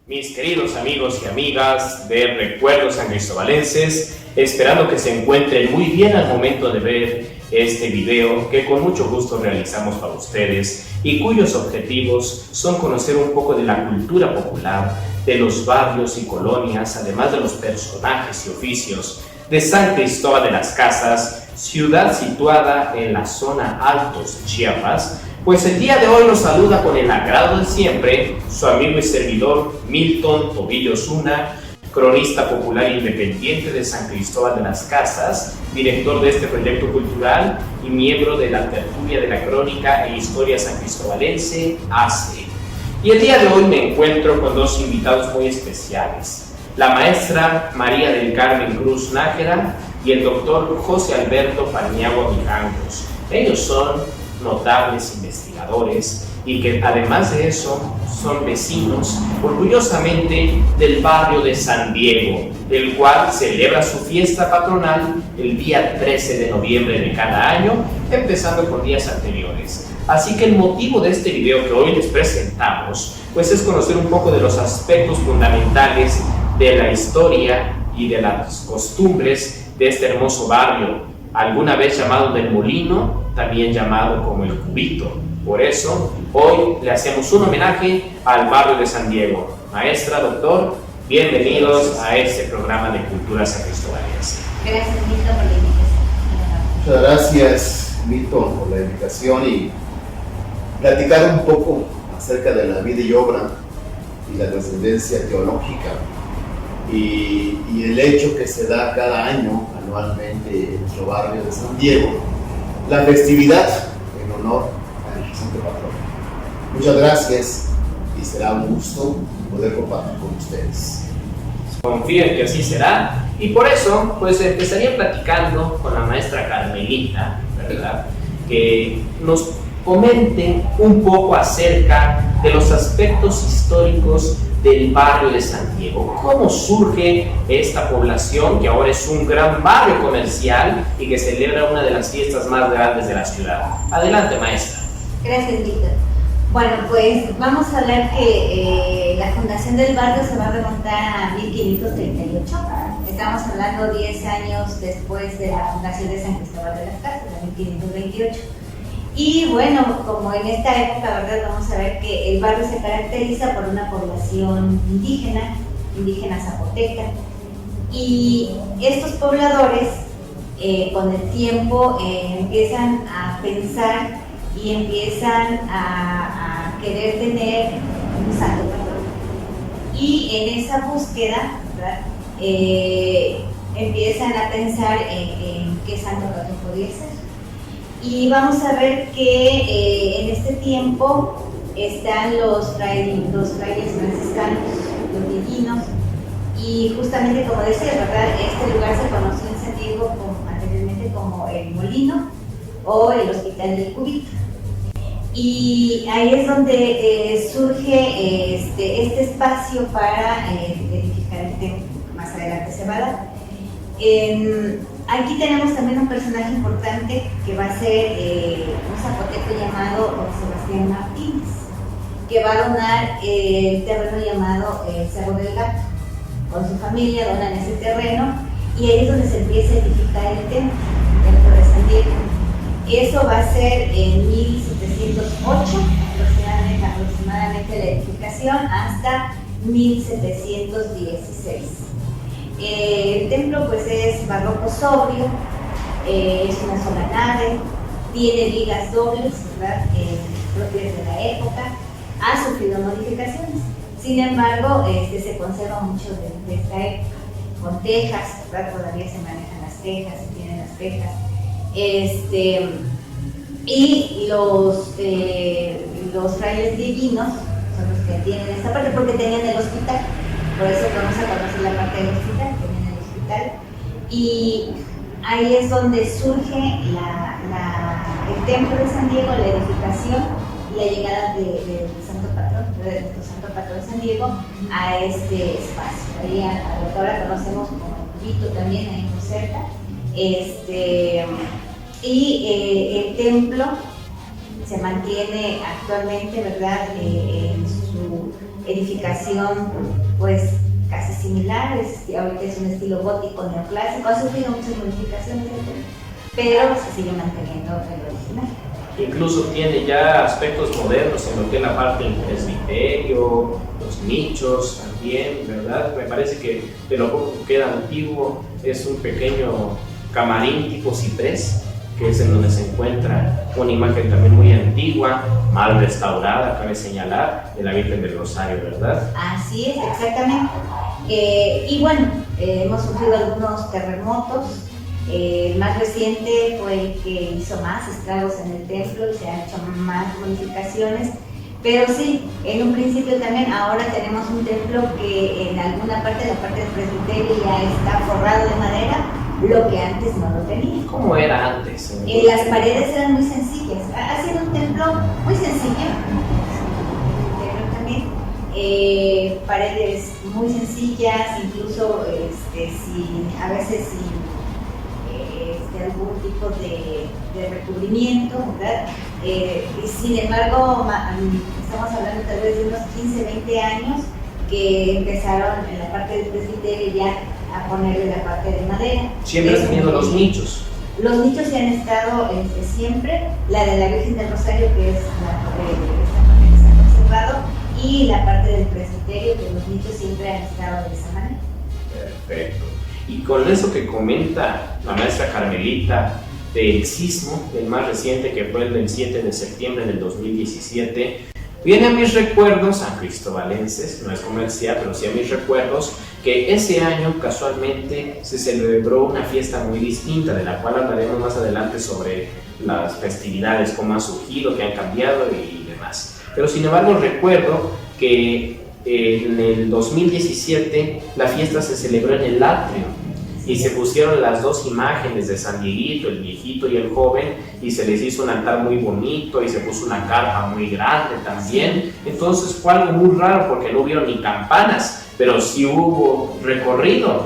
Mis queridos amigos y amigas de Recuerdos sancristobalenses, esperando que se encuentren muy bien al momento de ver este video que con mucho gusto realizamos para ustedes y cuyos objetivos son conocer un poco de la cultura popular, de los barrios y colonias, además de los personajes y oficios de San Cristóbal de las Casas, ciudad situada en la zona Altos Chiapas. Pues el día de hoy nos saluda con el agrado de siempre su amigo y servidor Milton Tobillo Zuna, cronista popular independiente de San Cristóbal de las Casas, director de este proyecto cultural y miembro de la tertulia de la crónica e historia sancristobalense ACE. Y el día de hoy me encuentro con dos invitados muy especiales, la maestra María del Carmen Cruz Nájera y el doctor José Alberto Paniagua Mijangos. Ellos son notables investigadores y que además de eso son vecinos orgullosamente del barrio de San Diego, el cual celebra su fiesta patronal el día 13 de noviembre de cada año, empezando con días anteriores. Así que el motivo de este video que hoy les presentamos pues es conocer un poco de los aspectos fundamentales de la historia y de las costumbres de este hermoso barrio, alguna vez llamado del Molino, también llamado como el Cubito. Por eso, hoy le hacemos un homenaje al barrio de San Diego. Maestra, doctor, bienvenidos a este programa de Cultura Sancristobalense. Gracias, Milton, por la invitación. Muchas gracias, Milton, por la invitación y platicar un poco acerca de la vida y obra y la trascendencia teológica y el hecho que se da cada año, anualmente, en nuestro barrio de San Diego, la festividad en honor al Santo Patrón. Muchas gracias y será un gusto poder compartir con ustedes. Confío en que así será y por eso pues empezaría platicando con la maestra Carmelita, ¿verdad? Que nos comente un poco acerca de los aspectos históricos del barrio de San Diego. ¿Cómo surge esta población que ahora es un gran barrio comercial y que celebra una de las fiestas más grandes de la ciudad? Adelante, maestra. Gracias, Víctor. Bueno, pues vamos a hablar que la fundación del barrio se va a remontar a 1538. Estamos hablando 10 años después de la fundación de San Cristóbal de las Casas, en 1528. Y bueno, como en esta época, ¿verdad? Vamos a ver que el barrio se caracteriza por una población indígena zapoteca. Y estos pobladores, con el tiempo, empiezan a pensar y empiezan a querer tener un santo patrón. Y en esa búsqueda, ¿verdad? Empiezan a pensar en qué santo patrón podría ser. Y vamos a ver que en este tiempo están los frailes franciscanos, los divinos, y justamente como decía, ¿verdad? Este lugar se conoció en San Diego anteriormente como el Molino o el Hospital del Cubito. Y ahí es donde surge este espacio para edificar el templo. Más adelante se va a dar. Aquí tenemos también un personaje importante que va a ser un zapoteco llamado Sebastián Martínez, que va a donar el terreno llamado Cerro del Gato. Con su familia donan ese terreno y ahí es donde se empieza a edificar el templo de San Diego. Eso va a ser en 1708, aproximadamente la edificación, hasta 1716. El templo pues es barroco sobrio, es una sola nave, tiene vigas dobles, ¿verdad? Propias de la época, ha sufrido modificaciones. Sin embargo, se conserva mucho de esta época, con tejas, ¿verdad? Todavía se manejan las tejas, se tienen las tejas. Y los frailes divinos son los que tienen esta parte porque tenían el hospital. Por eso vamos a conocer la parte del hospital, que viene el hospital. Y ahí es donde surge el templo de San Diego, la edificación y la llegada del Santo Patrón, de nuestro Santo Patrón San Diego, a este espacio. Ahí a lo que ahora conocemos como el Cubito también, ahí muy cerca. Y el templo se mantiene actualmente, ¿verdad? En su edificación, pues casi similar, ahorita es un estilo gótico neoclásico, ha sufrido muchas modificaciones, pero se sigue manteniendo el original. Incluso tiene ya aspectos modernos en lo que es la parte del presbiterio, los nichos también, ¿verdad? Me parece que de lo poco que queda antiguo es un pequeño camarín tipo ciprés, que es en donde se encuentra una imagen también muy antigua, mal restaurada, cabe señalar, de la Virgen del Rosario, ¿verdad? Así es, exactamente. Y bueno, hemos sufrido algunos terremotos. El más reciente fue el que hizo más estragos en el templo y se han hecho más modificaciones. Pero sí, en un principio también ahora tenemos un templo que en alguna parte, la parte del presbiterio, ya está forrado de madera, lo que antes no lo tenía. ¿Cómo era antes? Las paredes eran muy sencillas. Ha sido un templo muy sencillo. También paredes muy sencillas, incluso a veces sin algún tipo de recubrimiento, ¿verdad? Y sin embargo, estamos hablando tal vez de unos 15, 20 años que empezaron en la parte del presbiterio ya a ponerle la parte de madera. Siempre has tenido los nichos. Los nichos se han estado siempre, la de la Virgen del Rosario, que es esta parte que se ha conservado, y la parte del presbiterio, que los nichos siempre han estado de esa manera. Perfecto. Y con eso que comenta la maestra Carmelita del sismo, el más reciente, que fue el del 7 de septiembre del 2017, viene a mis recuerdos sancristobalenses, no es comercial, pero sí a mis recuerdos, que ese año casualmente se celebró una fiesta muy distinta, de la cual hablaremos más adelante sobre las festividades, cómo han surgido, que han cambiado y demás. Pero sin embargo recuerdo que en el 2017 la fiesta se celebró en el atrio y se pusieron las dos imágenes de San Dieguito, el viejito y el joven, y se les hizo un altar muy bonito y se puso una carpa muy grande también. Entonces fue algo muy raro porque no hubieron ni campanas, pero sí hubo recorrido,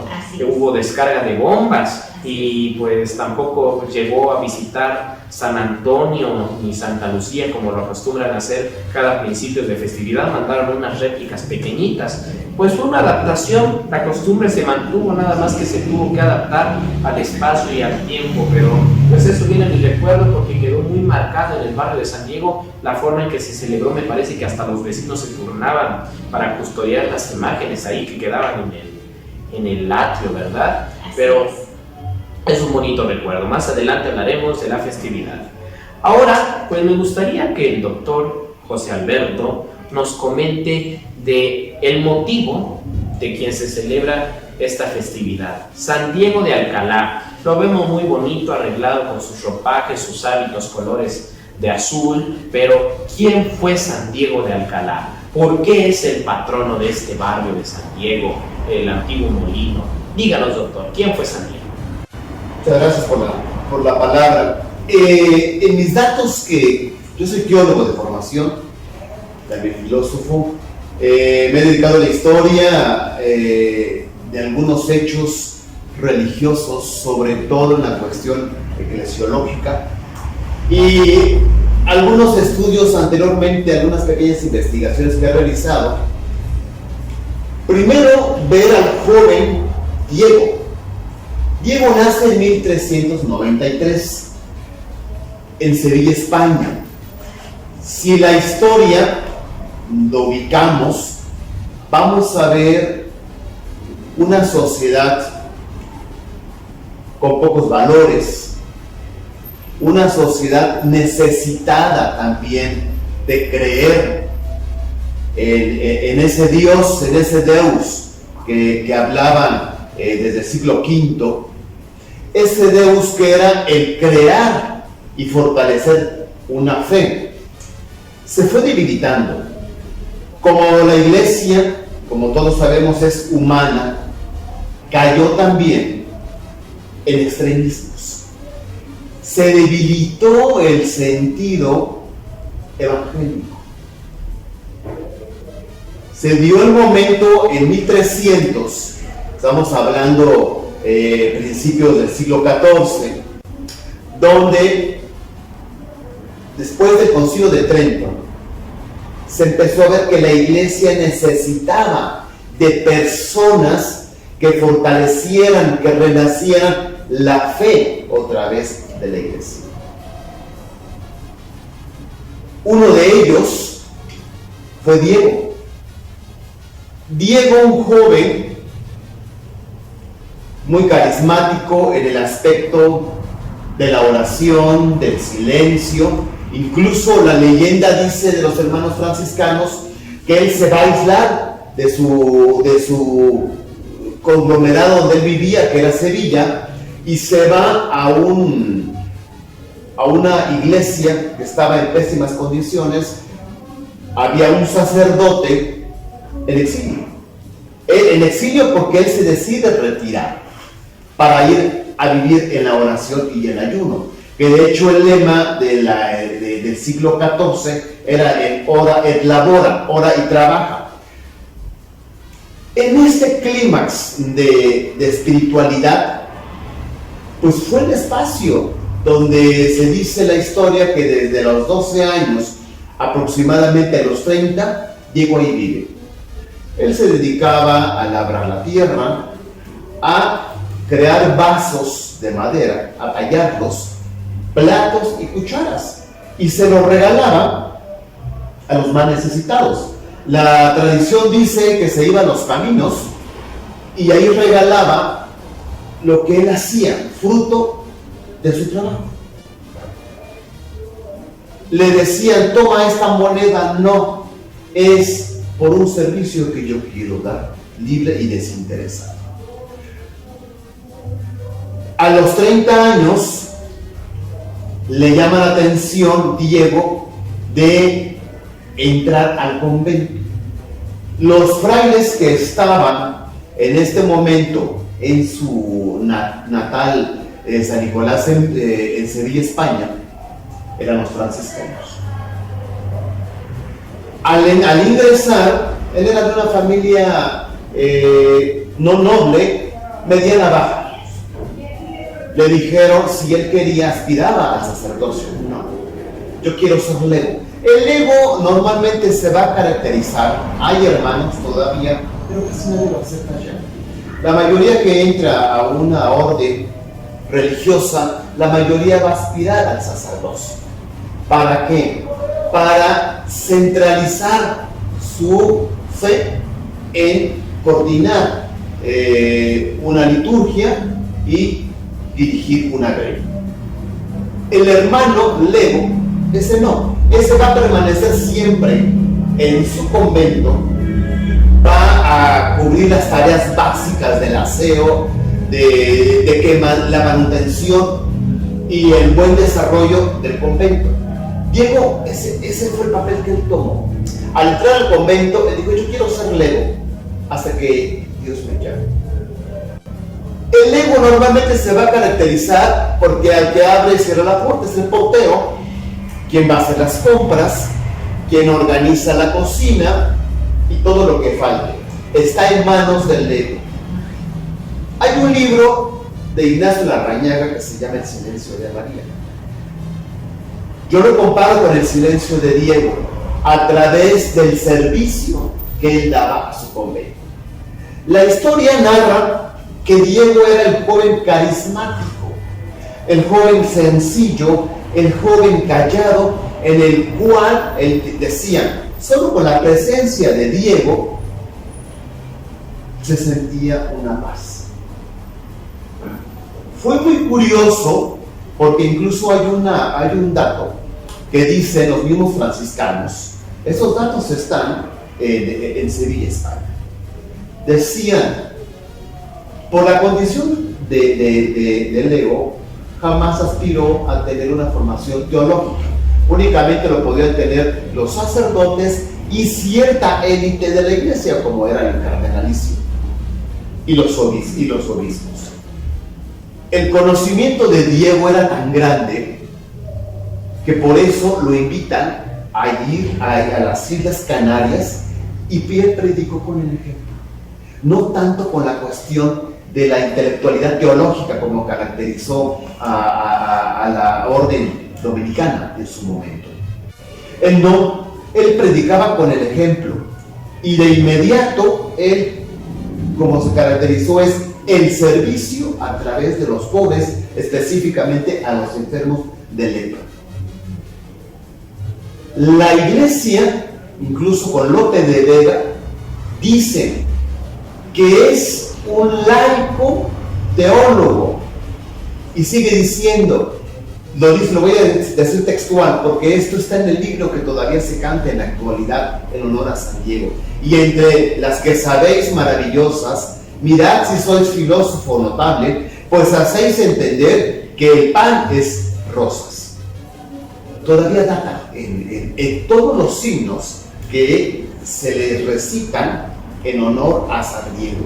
hubo descarga de bombas y pues tampoco llegó a visitar San Antonio ni Santa Lucía como lo acostumbran a hacer cada principio de festividad. Mandaron unas réplicas pequeñitas. Pues fue una adaptación, la costumbre se mantuvo, nada más que se tuvo que adaptar al espacio y al tiempo, pero pues eso viene en mi recuerdo porque quedó muy marcado en el barrio de San Diego la forma en que se celebró. Me parece que hasta los vecinos se turnaban para custodiar las imágenes ahí que quedaban en el atrio, ¿verdad? Pero es un bonito recuerdo. Más adelante hablaremos de la festividad. Ahora, pues me gustaría que el doctor José Alberto nos comente de el motivo de quien se celebra esta festividad. San Diego de Alcalá, lo vemos muy bonito, arreglado con sus ropajes, sus hábitos, colores de azul, pero ¿quién fue San Diego de Alcalá? ¿Por qué es el patrono de este barrio de San Diego, el antiguo molino? Díganos, doctor, ¿quién fue San Diego? Muchas gracias por la palabra. En mis datos, que yo soy teólogo de formación, también filósofo, me he dedicado a la historia de algunos hechos religiosos, sobre todo en la cuestión eclesiológica, y algunos estudios anteriormente, algunas pequeñas investigaciones que he realizado. Primero, ver al joven Diego. Diego nace en 1393 en Sevilla, España. Si la historia lo ubicamos, vamos a ver una sociedad con pocos valores, una sociedad necesitada también de creer en ese Dios, en ese Deus que hablaban desde el siglo V, ese Deus que era el crear y fortalecer una fe. Se fue debilitando. Como la iglesia, como todos sabemos, es humana, cayó también en extremismos. Se debilitó el sentido evangélico. Se dio el momento en 1300, estamos hablando principios del siglo XIV, donde después del Concilio de Trento, se empezó a ver que la iglesia necesitaba de personas que fortalecieran, que renacieran la fe otra vez de la iglesia. Uno de ellos fue Diego. Diego, un joven muy carismático en el aspecto de la oración, del silencio. Incluso la leyenda dice de los hermanos franciscanos que él se va a aislar de su conglomerado donde él vivía, que era Sevilla, y se va a una iglesia que estaba en pésimas condiciones. Había un sacerdote en exilio. En exilio porque él se decide retirar para ir a vivir en la oración y el ayuno. Que de hecho el lema del siglo XIV era el ora et labora, ora y trabaja. En este clímax de espiritualidad, pues fue el espacio donde se dice la historia que desde los 12 años aproximadamente a los 30, Diego ahí vive. Él se dedicaba a labrar la tierra, a crear vasos de madera, a tallarlos, platos y cucharas, y se los regalaba a los más necesitados. La tradición dice que se iba a los caminos y ahí regalaba lo que él hacía, fruto de su trabajo. Le decían, toma esta moneda, no, es por un servicio que yo quiero dar, libre y desinteresado. A los 30 años le llama la atención Diego de entrar al convento. Los frailes que estaban en este momento en su natal San Nicolás en Sevilla, España, eran los franciscanos. Al ingresar, él era de una familia no noble, mediana baja. Le dijeron si él quería, aspiraba al sacerdocio. No, yo quiero ser lego. El lego normalmente se va a caracterizar, hay hermanos todavía, pero casi nadie lo acepta ya. La mayoría que entra a una orden religiosa, la mayoría va a aspirar al sacerdocio. ¿Para qué? Para centralizar su fe en coordinar una liturgia y dirigir una grey. El hermano lego, ese no, ese va a permanecer siempre en su convento, va a cubrir las tareas básicas del aseo, de la manutención y el buen desarrollo del convento. Diego, ese fue el papel que él tomó. Al entrar al convento, él dijo, yo quiero ser lego hasta que Dios me llame. El lego normalmente se va a caracterizar porque al que abre y cierra la puerta es el portero, quien va a hacer las compras, quien organiza la cocina y todo lo que falte. Está en manos del lego. Hay un libro de Ignacio Larrañaga que se llama El silencio de María. Yo lo comparo con el silencio de Diego a través del servicio que él daba a su convento. La historia narra que Diego era el joven carismático, el joven sencillo, el joven callado, en el cual él decía, solo con la presencia de Diego se sentía una paz. Fue muy curioso porque incluso hay un dato que dicen los mismos franciscanos. Esos datos están en Sevilla, España. Decían, por la condición de lego, jamás aspiró a tener una formación teológica. Únicamente lo podían tener los sacerdotes y cierta élite de la iglesia, como era el cardenalicio y los obispos. El conocimiento de Diego era tan grande que por eso lo invitan a ir a las Islas Canarias y Pierre predicó con el ejemplo. No tanto con la cuestión de la intelectualidad teológica como caracterizó a la orden dominicana en su momento. Él predicaba con el ejemplo y de inmediato él, como se caracterizó, es el servicio a través de los pobres, específicamente a los enfermos de lepra. La iglesia, incluso con Lope de Vega, dice que es un laico teólogo y sigue diciendo, lo voy a decir textual, porque esto está en el libro que todavía se canta en la actualidad en honor a San Diego. Y entre las que sabéis maravillosas, mirad si sois filósofo notable, pues hacéis entender que el pan es rosas. Todavía data en todos los signos que se le recitan en honor a San Diego.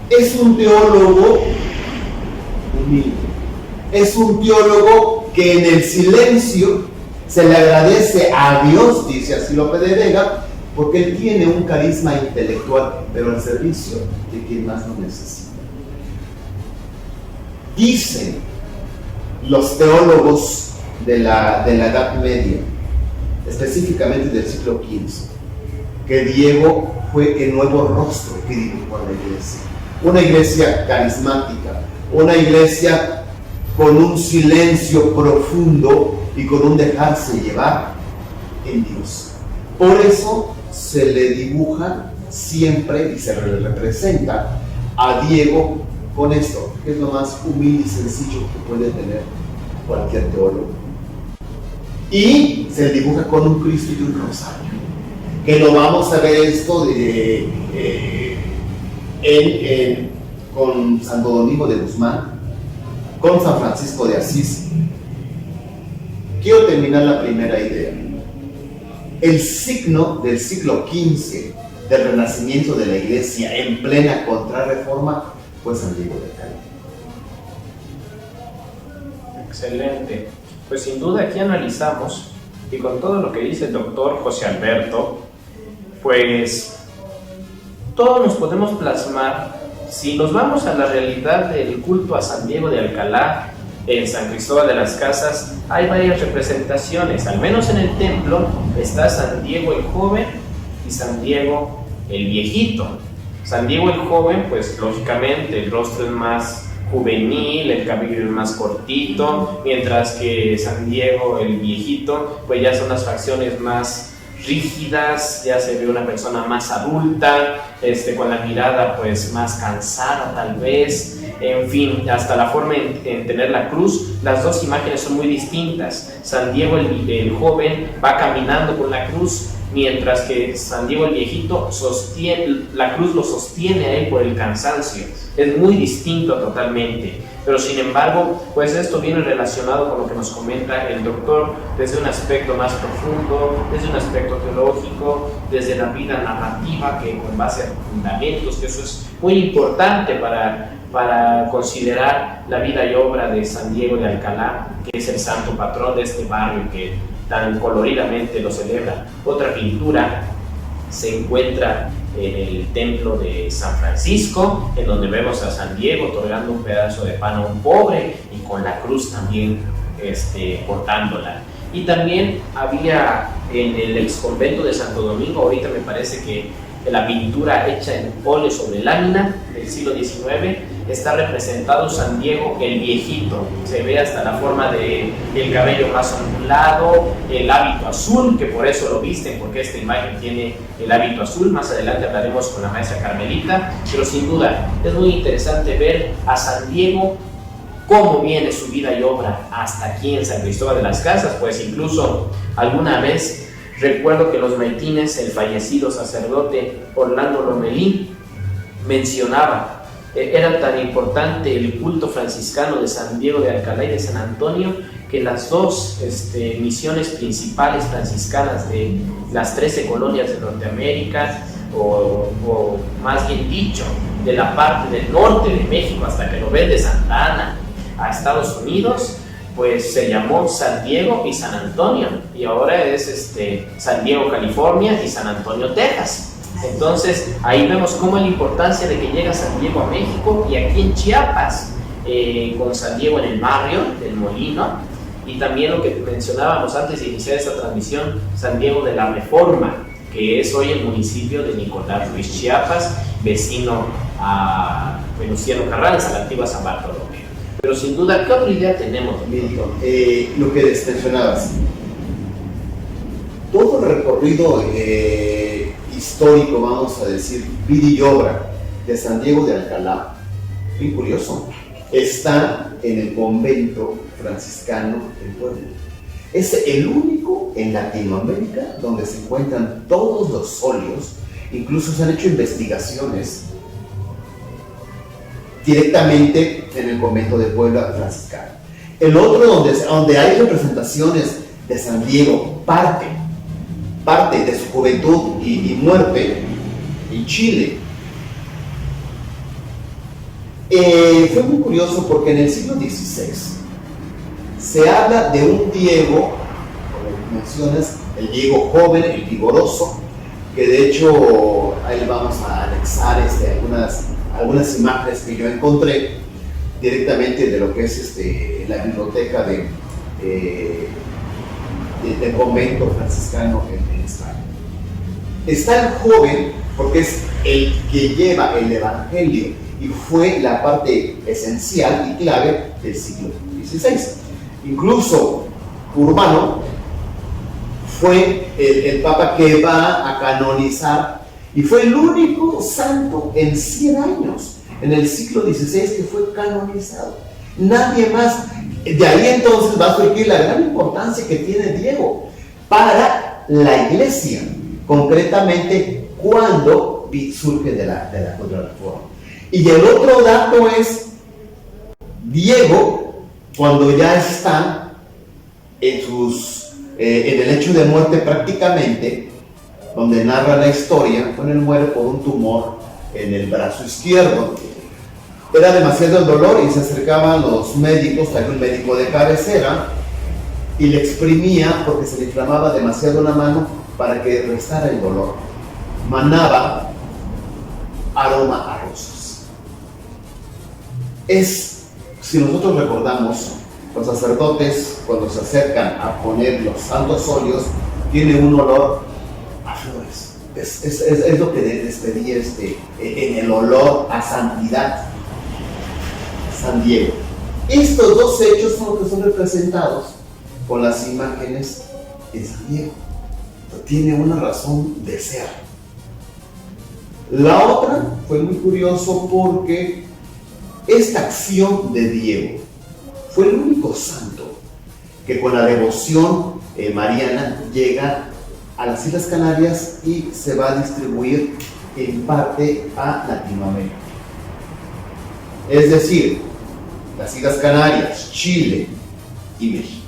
Es un teólogo humilde. Es un teólogo que en el silencio se le agradece a Dios, dice así Lope de Vega, porque él tiene un carisma intelectual, pero al servicio de quien más lo necesita. Dicen los teólogos de la Edad Media, específicamente del siglo XV, que Diego fue el nuevo rostro que dibujó a la iglesia. Una iglesia carismática, una iglesia con un silencio profundo y con un dejarse llevar en Dios. Por eso se le dibuja siempre y se le representa a Diego con esto, que es lo más humilde y sencillo que puede tener cualquier teólogo. Y se le dibuja con un Cristo y un rosario, que lo vamos a ver esto con Santo Domingo de Guzmán, con San Francisco de Asís. Quiero terminar la primera idea. El signo del siglo XV del renacimiento de la iglesia en plena contrarreforma fue San Diego de Alcalá. Excelente. Pues sin duda aquí analizamos, y con todo lo que dice el doctor José Alberto, pues todos nos podemos plasmar. Si nos vamos a la realidad del culto a San Diego de Alcalá, en San Cristóbal de las Casas, hay varias representaciones. Al menos en el templo está San Diego el joven y San Diego el viejito. San Diego el joven, pues lógicamente el rostro es más juvenil, el cabello es más cortito, mientras que San Diego el viejito, pues ya son las facciones más rígidas, ya se ve una persona más adulta, con la mirada pues más cansada tal vez, en fin, hasta la forma en tener la cruz. Las dos imágenes son muy distintas. San Diego el joven va caminando con la cruz, mientras que San Diego el viejito la cruz lo sostiene a él por el cansancio. Es muy distinto totalmente. Pero sin embargo, pues esto viene relacionado con lo que nos comenta el doctor desde un aspecto más profundo, desde un aspecto teológico, desde la vida narrativa, que con base a fundamentos, que eso es muy importante para considerar la vida y obra de San Diego de Alcalá, que es el santo patrón de este barrio que tan coloridamente lo celebra. Otra pintura se encuentra en el templo de San Francisco, en donde vemos a San Diego otorgando un pedazo de pan a un pobre y con la cruz también portándola. Y también había en el exconvento de Santo Domingo, ahorita me parece que la pintura hecha en óleo sobre lámina del siglo XIX, está representado San Diego el viejito. Se ve hasta la forma del cabello más ondulado, el hábito azul, que por eso lo visten, porque esta imagen tiene el hábito azul. Más adelante hablaremos con la maestra Carmelita, pero sin duda es muy interesante ver a San Diego, cómo viene su vida y obra hasta aquí en San Cristóbal de las Casas. Pues incluso alguna vez recuerdo que los maitines, el fallecido sacerdote Orlando Lomelí mencionaba, era tan importante el culto franciscano de San Diego de Alcalá y de San Antonio, que las dos misiones principales franciscanas de las 13 colonias de Norteamérica, o más bien dicho, de la parte del norte de México hasta que lo ven de Santa Ana a Estados Unidos, pues se llamó San Diego y San Antonio, y ahora es San Diego, California, y San Antonio, Texas. Entonces ahí vemos cómo es la importancia de que llega San Diego a México, y aquí en Chiapas con San Diego en el barrio del Molino, y también lo que mencionábamos antes de iniciar esta transmisión, San Diego de la Reforma, que es hoy el municipio de Nicolás Ruiz, Chiapas, vecino a Venustiano Carranza, la antigua San Bartolomé. Pero sin duda, ¿qué otra idea tenemos? Milton, lo que mencionabas, todo el recorrido histórico, vamos a decir, vida y obra de San Diego de Alcalá, muy curioso, está en el convento franciscano en Puebla. Es el único en Latinoamérica donde se encuentran todos los óleos, incluso se han hecho investigaciones directamente en el convento de Puebla franciscano. El otro donde hay representaciones de San Diego, parte de su juventud y muerte, en Chile. Fue muy curioso porque en el siglo XVI se habla de un Diego, como mencionas, el Diego joven, el vigoroso, que de hecho ahí vamos a anexar algunas imágenes que yo encontré directamente de lo que es la biblioteca del convento franciscano en España. Está el joven porque es el que lleva el evangelio y fue la parte esencial y clave del siglo XVI. Incluso Urbano fue el papa que va a canonizar y fue el único santo en 100 años en el siglo XVI que fue canonizado. Nadie más. De ahí entonces va a surgir la gran importancia que tiene Diego para la iglesia, concretamente cuando surge de la Contrarreforma. Y el otro dato es Diego, cuando ya está en el hecho de muerte prácticamente, donde narra la historia, cuando él muere por un tumor en el brazo izquierdo. Era demasiado el dolor y se acercaban los médicos, había un médico de cabecera y le exprimía porque se le inflamaba demasiado la mano para que restara el dolor. Manaba aroma a rosas. Si nosotros recordamos, los sacerdotes cuando se acercan a poner los santos óleos, tiene un olor a flores. Es lo que despedía en el olor a santidad. San Diego. Estos dos hechos son los que son representados con las imágenes de San Diego. Tiene una razón de ser. La otra fue muy curioso porque esta acción de Diego fue el único santo que con la devoción mariana llega a las Islas Canarias y se va a distribuir en parte a Latinoamérica. Es decir, las Islas Canarias, Chile y México.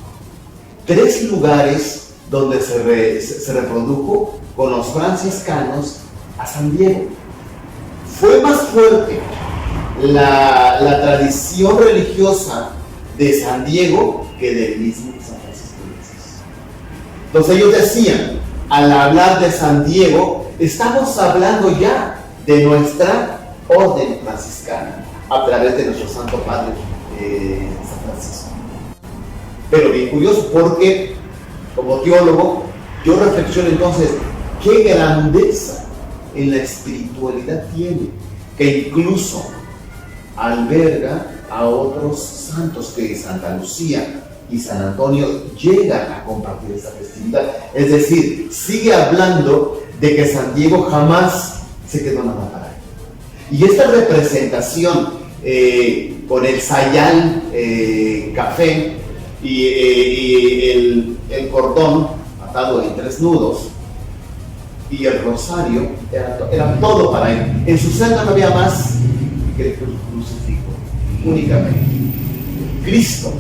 3 lugares donde se reprodujo con los franciscanos a San Diego. Fue más fuerte la tradición religiosa de San Diego que del mismo San Francisco de Asís. Entonces ellos decían, al hablar de San Diego, estamos hablando ya de nuestra orden franciscana a través de nuestro Santo Padre San Francisco. Pero bien curioso porque como teólogo yo reflexiono entonces qué grandeza en la espiritualidad tiene, que incluso alberga a otros santos que Santa Lucía y San Antonio llegan a compartir esta festividad. Es decir, sigue hablando de que San Diego jamás se quedó nada para él. Y esta representación con el sayal café y el cordón atado en 3 nudos y el rosario era todo para él. En su celda no había más que el crucifijo, únicamente. Cristo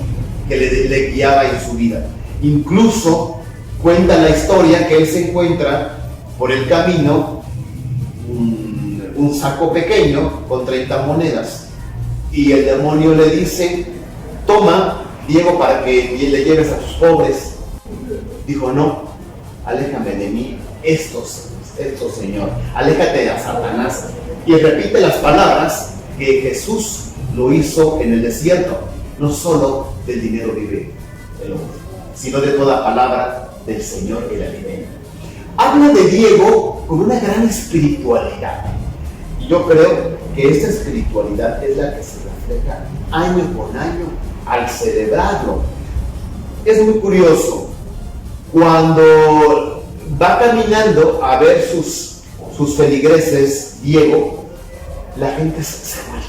que le guiaba en su vida. Incluso cuenta la historia que él se encuentra por el camino un saco pequeño con 30 monedas y el demonio le dice: toma, Diego, para que le lleves a tus pobres. Dijo: no, aléjame de mí esto, Señor, aléjate de Satanás. Y repite las palabras que Jesús lo hizo en el desierto. No solo del dinero vive el hombre, sino de toda palabra del Señor el alimento. Habla de Diego con una gran espiritualidad. Y yo creo que esta espiritualidad es la que se refleja año con año al celebrarlo. Es muy curioso, cuando va caminando a ver sus feligreses, Diego, la gente se vuelca,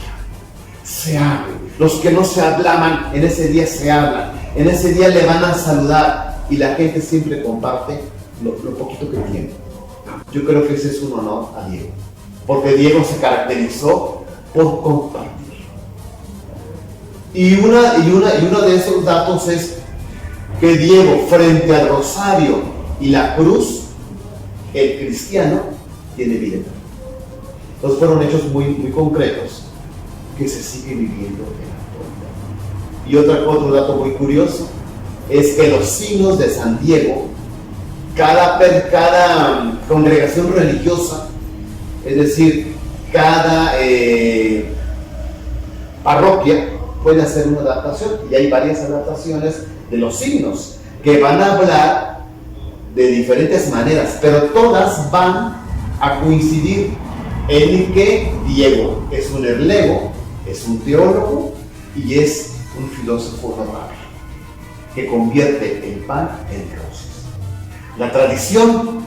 se abre. Los que no se hablaban, en ese día se hablan, en ese día le van a saludar y la gente siempre comparte lo poquito que tiene. Yo creo que ese es un honor a Diego, porque Diego se caracterizó por compartir. Y uno de esos datos es que Diego, frente al rosario y la cruz, el cristiano tiene vida eterna. Entonces fueron hechos muy, muy concretos que se sigue viviendo en la actualidad. Y otro dato muy curioso es que los signos de San Diego, cada congregación religiosa, es decir, cada parroquia puede hacer una adaptación, y hay varias adaptaciones de los signos que van a hablar de diferentes maneras, pero todas van a coincidir en que Diego es un erlego, es un teólogo y es un filósofo notable que convierte el pan en rosas. La tradición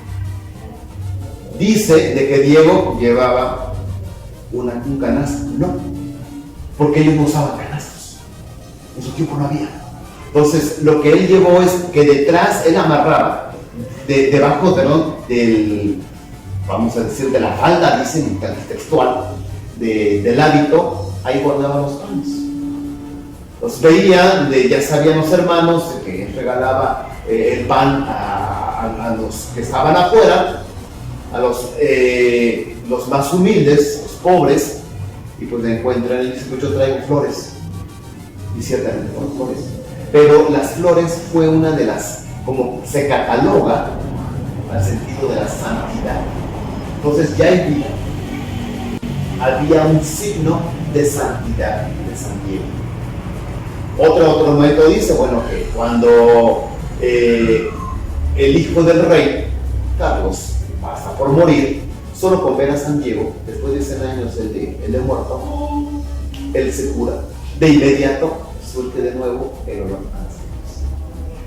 dice de que Diego llevaba un canasto, no, porque ellos no usaban canastos, en su tiempo no había. Entonces lo que él llevó es que detrás él amarraba debajo del, vamos a decir, de la falda, dicen textual, del hábito, ahí guardaban los panes. Los veían, ya sabían los hermanos que regalaba el pan a los que estaban afuera, a los más humildes, los pobres, y pues le encuentran y dicen, yo traigo flores, y ciertamente con flores, pero las flores fue una de las, como se cataloga al sentido de la santidad. Entonces ya en vida había un signo de santidad de San Diego. Otro momento dice, bueno, que cuando el hijo del rey, Carlos, pasa por morir, solo con ver a San Diego, después de 100 años él de muerto, él se cura. De inmediato surge de nuevo el olor a las flores.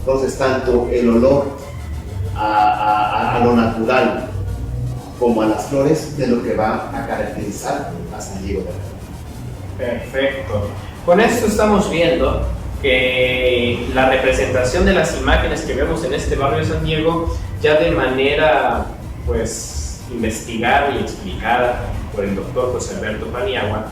Entonces, tanto el olor a lo natural como a las flores de lo que va a caracterizar a San Diego de Alcalá. Perfecto. Con esto estamos viendo que la representación de las imágenes que vemos en este barrio de San Diego, ya de manera pues investigada y explicada por el doctor José Alberto Paniagua,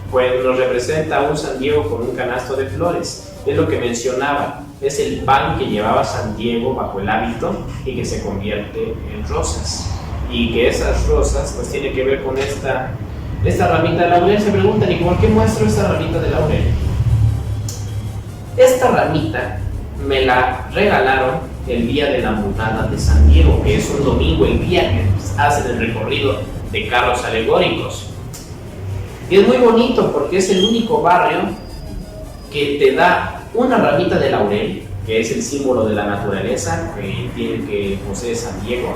pues nos representa a un San Diego con un canasto de flores. Es lo que mencionaba, es el pan que llevaba San Diego bajo el hábito y que se convierte en rosas. Y que esas rosas pues tiene que ver con esta ramita de laurel. Se preguntan, ¿y por qué muestro esta ramita de laurel? Esta ramita me la regalaron el día de la monada de San Diego, que es un domingo, el día que hacen el recorrido de carros alegóricos. Y es muy bonito porque es el único barrio que te da una ramita de laurel, que es el símbolo de la naturaleza que posee San Diego,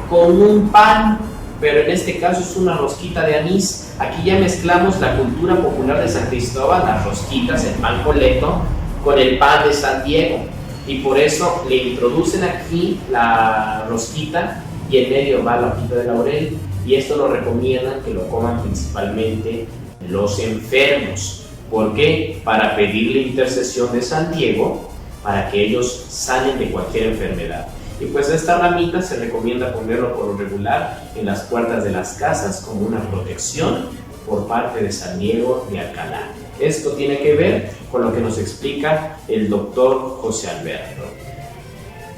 con un pan, pero en este caso es una rosquita de anís. Aquí ya mezclamos la cultura popular de San Cristóbal, las rosquitas, el pan coleto, con el pan de San Diego, y por eso le introducen aquí la rosquita y en medio va la hojita de laurel, y esto lo recomiendan que lo coman principalmente los enfermos. ¿Por qué? Para pedirle intercesión de San Diego para que ellos sanen de cualquier enfermedad. Y pues esta ramita se recomienda ponerlo por lo regular en las puertas de las casas como una protección por parte de San Diego de Alcalá. Esto tiene que ver con lo que nos explica el doctor José Alberto.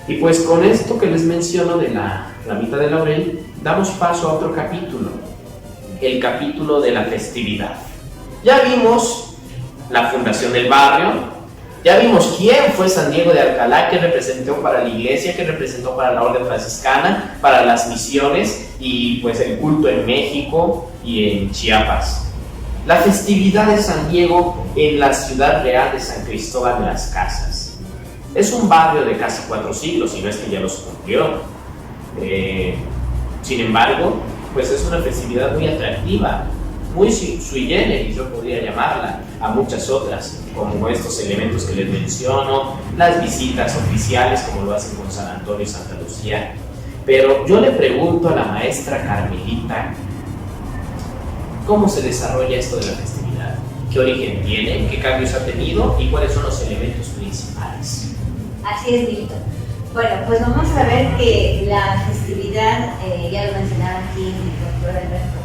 Y pues con esto que les menciono de la ramita de laurel, damos paso a otro capítulo, el capítulo de la festividad. Ya vimos la fundación del barrio, ya vimos quién fue San Diego de Alcalá, qué representó para la iglesia, qué representó para la orden franciscana, para las misiones y pues el culto en México y en Chiapas. La festividad de San Diego en la ciudad real de San Cristóbal de las Casas. Es un barrio de casi 4 siglos, y no es que ya los cumplió. Sin embargo, pues es una festividad muy atractiva, muy sui generis, yo podría llamarla, a muchas otras, como estos elementos que les menciono, las visitas oficiales, como lo hacen con San Antonio y Santa Lucía. Pero yo le pregunto a la maestra Carmelita, ¿cómo se desarrolla esto de la festividad? ¿Qué origen tiene? ¿Qué cambios ha tenido? ¿Y cuáles son los elementos principales? Así es, Víctor. Bueno, pues vamos a ver que la festividad, ya lo mencionaba aquí el doctor Alberto,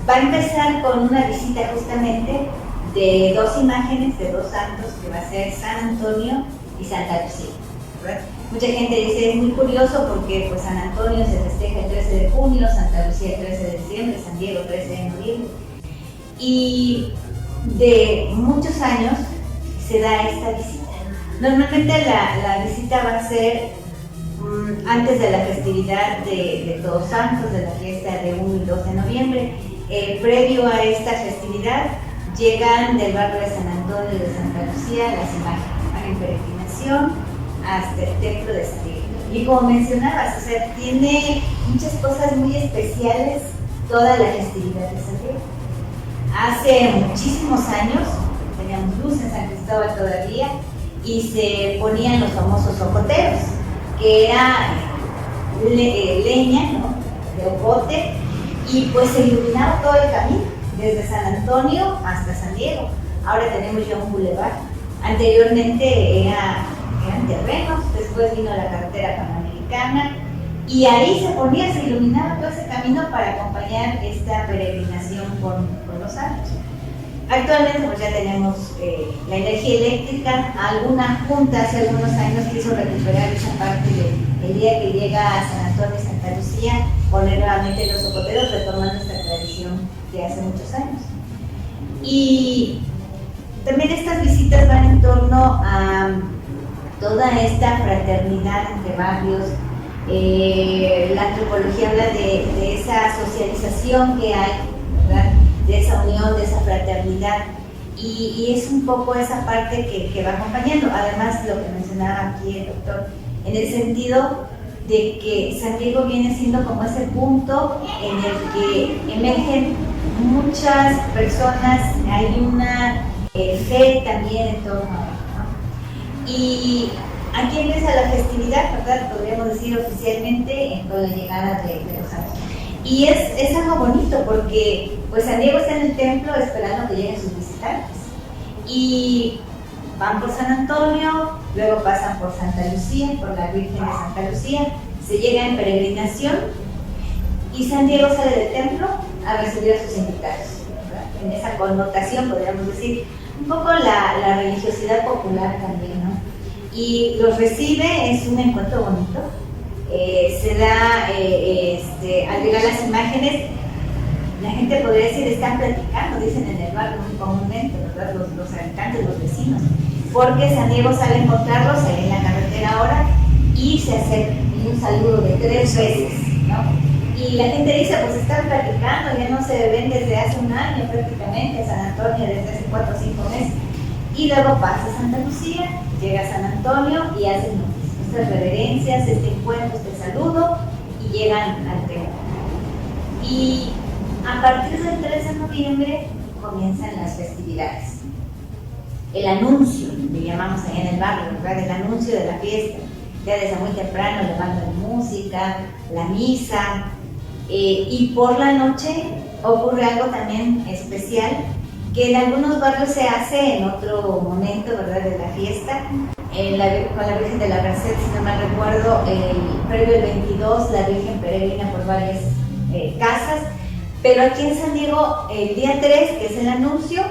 va a empezar con una visita justamente de 2 imágenes de 2 santos, que va a ser San Antonio y Santa Lucía, ¿verdad? Mucha gente dice, es muy curioso porque pues San Antonio se festeja el 13 de junio, Santa Lucía el 13 de diciembre, San Diego el 13 de noviembre. Y de muchos años se da esta visita. Normalmente la visita va a ser antes de la festividad de Todos Santos, de la fiesta de 1 y 2 de noviembre. Previo a esta festividad llegan del barrio de San Antonio y de Santa Lucía las imágenes, van en peregrinación hasta el templo de San Diego. Y como mencionabas, o sea, tiene muchas cosas muy especiales toda la festividad de San Diego. Hace muchísimos años teníamos luz en San Cristóbal todavía, y se ponían los famosos ocoteros, que era leña, ¿no?, de ocote, y pues se iluminaba todo el camino, desde San Antonio hasta San Diego. Ahora tenemos ya un bulevar. Anteriormente eran terrenos, después vino la carretera panamericana, y ahí se iluminaba todo ese camino para acompañar esta peregrinación con los santos. Actualmente pues ya tenemos la energía eléctrica. Alguna junta hace algunos años quiso recuperar esa parte del día que llega a San Antonio y Santa Lucía, poner nuevamente los ocoteros, retomando esta tradición de hace muchos años. Y también estas visitas van en torno a toda esta fraternidad entre barrios. La antropología habla de esa socialización que hay, ¿verdad?, de esa unión, de esa fraternidad, y es un poco esa parte que va acompañando. Además, lo que mencionaba aquí el doctor, en el sentido de que San Diego viene siendo como ese punto en el que emergen muchas personas, hay una fe también en torno a él, ¿no? Y aquí empieza la festividad, ¿verdad?, podríamos decir oficialmente, con la llegada de los santos. Y es algo bonito porque pues San Diego está en el templo esperando que lleguen sus visitantes, y van por San Antonio, luego pasan por Santa Lucía, por la Virgen de Santa Lucía, se llega en peregrinación, y San Diego sale del templo a recibir a sus invitados, ¿verdad? En esa connotación podríamos decir un poco la religiosidad popular también, ¿no? Y los recibe, es un encuentro bonito. Se da, al llegar las imágenes, la gente podría decir, están platicando, dicen en el barrio muy comúnmente, ¿verdad?, los habitantes, los vecinos, porque San Diego sale a encontrarlos ahí en la carretera ahora, y se hace un saludo de 3 veces, ¿no? Y la gente dice, pues están platicando, ya no se ven desde hace un año prácticamente, San Antonio desde hace 4 o 5 meses, y luego pasa Santa Lucía, llega San Antonio y hacen estas reverencias, este encuentro, este saludo, y llegan al templo. Y a partir del 3 de noviembre comienzan las festividades. El anuncio, le llamamos allá en el barrio, ¿verdad?, el anuncio de la fiesta. Ya desde muy temprano le mandan música, la misa, y por la noche ocurre algo también especial, que en algunos barrios se hace en otro momento, ¿verdad?, de la fiesta. Con la Virgen de la Merced, si no mal recuerdo, previo el 22, la Virgen peregrina por varias casas, pero aquí en San Diego, el día 3, que es el anuncio,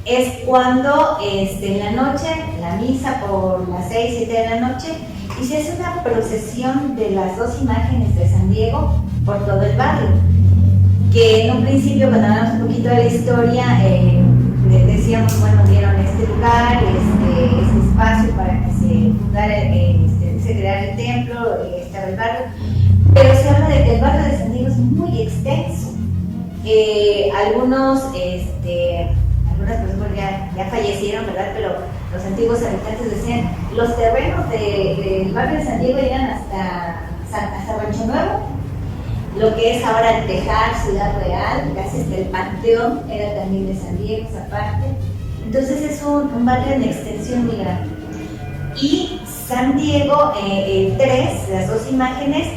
es cuando en la noche, la misa por las 6, 7 de la noche, y se hace una procesión de las 2 imágenes de San Diego por todo el barrio, que en un principio, cuando hablamos un poquito de la historia, decíamos, bueno, dieron este lugar, este espacio para que se fundara, se creara el templo, estaba el barrio, pero se habla de que el barrio de San Diego es muy extenso, Algunas personas ya fallecieron, ¿verdad? Pero los antiguos habitantes decían, los terrenos del barrio de San Diego llegan hasta Rancho Nuevo, lo que es ahora el Tejar, Ciudad Real, casi hasta el Panteón, era también de San Diego, esa parte. Entonces es un barrio en extensión muy grande. Y San Diego, el 3, las dos imágenes,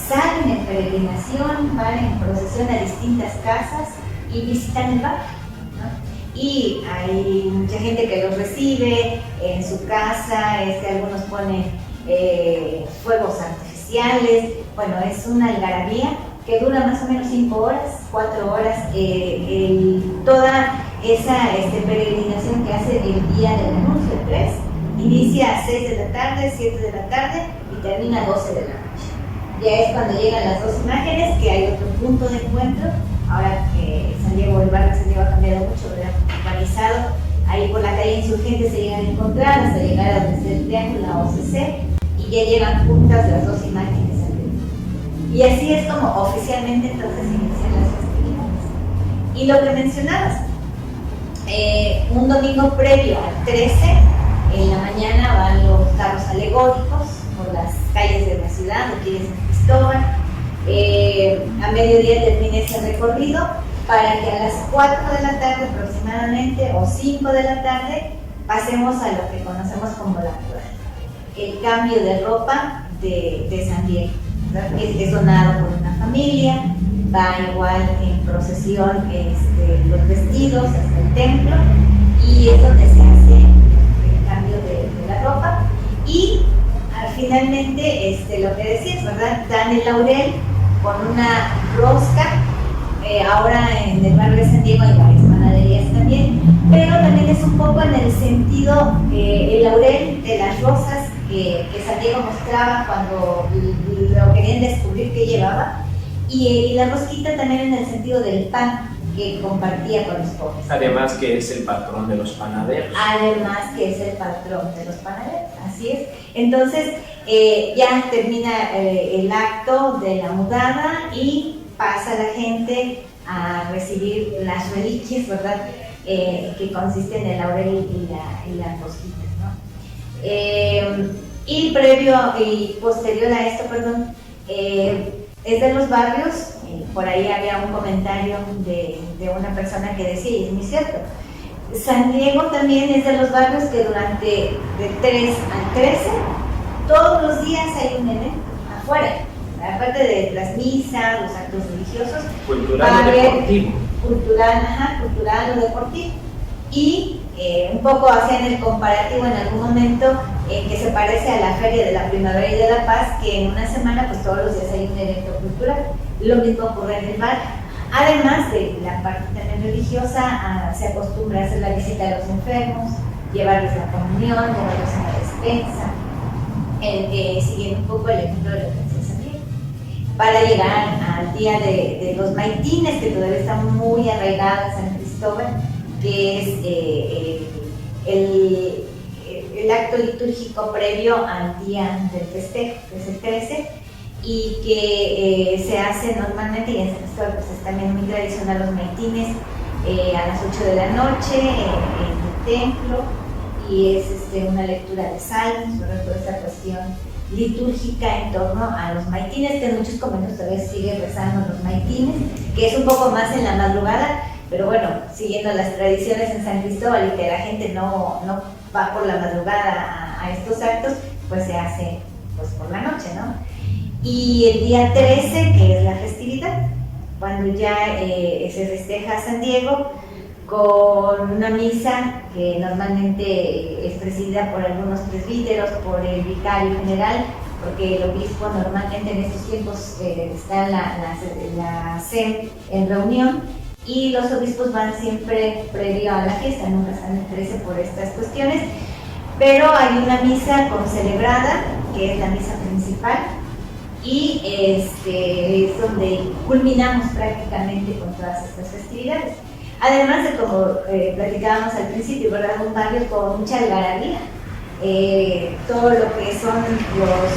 salen en peregrinación, van en procesión a distintas casas y visitan el barrio, ¿no? Y hay mucha gente que los recibe en su casa, algunos ponen fuegos artificiales. Bueno, es una algarabía que dura más o menos 5 horas, 4 horas, toda esa peregrinación que hace el día del anuncio, el 3, inicia a 6 de la tarde, 7 de la tarde y termina a 12 de la noche. Ya es cuando llegan las dos imágenes, que hay otro punto de encuentro. Ahora que San Diego, el barrio de San Diego ha cambiado mucho, ¿verdad? Urbanizado, ahí por la calle Insurgentes se llegan a encontrar hasta llegar a desde el Triángulo, la OCC, y ya llegan juntas las dos imágenes. Y así es como oficialmente entonces inician las festividades. Y lo que mencionabas, un domingo previo al 13, en la mañana van los carros alegóricos por las calles de la ciudad, aquí de San Cristóbal. A mediodía termina ese recorrido para que a las 4 de la tarde aproximadamente o 5 de la tarde pasemos a lo que conocemos como la mudanza, el cambio de ropa de San Diego, ¿verdad? Es donado por una familia, va igual en procesión los vestidos hasta el templo y es donde se hace el cambio de la ropa. Y finalmente, lo que decías, ¿verdad? Dan el laurel con una rosca. Ahora en el barrio de San Diego hay varias panaderías también, pero también es un poco en el sentido, el laurel de las rosas que San Diego mostraba cuando lo querían descubrir qué llevaba, y la rosquita también en el sentido del pan que compartía con los pobres. Además que es el patrón de los panaderos. Además que es el patrón de los panaderos, así es. Entonces ya termina el acto de la mudada y pasa la gente a recibir las reliquias, ¿verdad? Que consisten en el laurel y las rosquitas, ¿no? Y previo y posterior a esto, perdón, es de los barrios. Por ahí había un comentario de una persona que decía, y es muy cierto, San Diego también es de los barrios que durante de 3 al 13 todos los días hay un evento afuera, aparte de las misas, los actos religiosos, cultural o deportivo. Cultural o deportivo. Y un poco hacían el comparativo en algún momento que se parece a la Feria de la Primavera y de la Paz, que en una semana pues todos los días hay un evento cultural. Lo mismo ocurre en el barrio. Además de la parte también religiosa, se acostumbra a hacer la visita a los enfermos, llevarles la comunión, llevarlos a la despensa, siguiendo un poco el ejemplo de lo que hacía San Diego. Para llegar al día de los maitines, que todavía están muy arraigados en San Cristóbal, que es el acto litúrgico previo al día del festejo, que es el 13, y que se hace normalmente, y en San Cristóbal pues es también muy tradicional los maitines, a las 8 de la noche en el templo, y es una lectura de salmos, sobre toda esta cuestión litúrgica en torno a los maitines, que en muchos conventos todavía sigue rezando los maitines, que es un poco más en la madrugada, pero bueno, siguiendo las tradiciones en San Cristóbal y que la gente no va por la madrugada a estos actos, pues se hace pues por la noche, ¿no? Y el día 13, que es la festividad, cuando ya se festeja San Diego con una misa que normalmente es presidida por algunos presbíteros, por el vicario general, porque el obispo normalmente en estos tiempos está la SEM en reunión, y los obispos van siempre previo a la fiesta, nunca están el 13 por estas cuestiones, pero hay una misa concelebrada, que es la misa principal, y es donde culminamos prácticamente con todas estas festividades. Además de, como platicábamos al principio, ¿verdad? Un barrio con mucha algarabía, todo lo que son los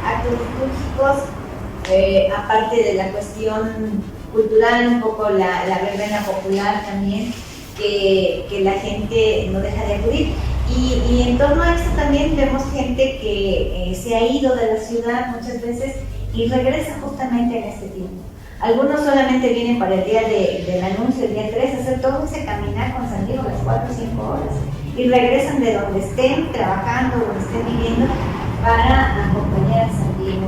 actos litúrgicos, aparte de la cuestión cultural, un poco la verbena popular también, que la gente no deja de acudir. Y en torno a esto también vemos gente que se ha ido de la ciudad muchas veces y regresa justamente en este tiempo. Algunos solamente vienen para el día del anuncio, el día 3, hacer todo ese caminar con San Diego las 4 o 5 horas y regresan de donde estén trabajando, donde estén viviendo, para acompañar a San Diego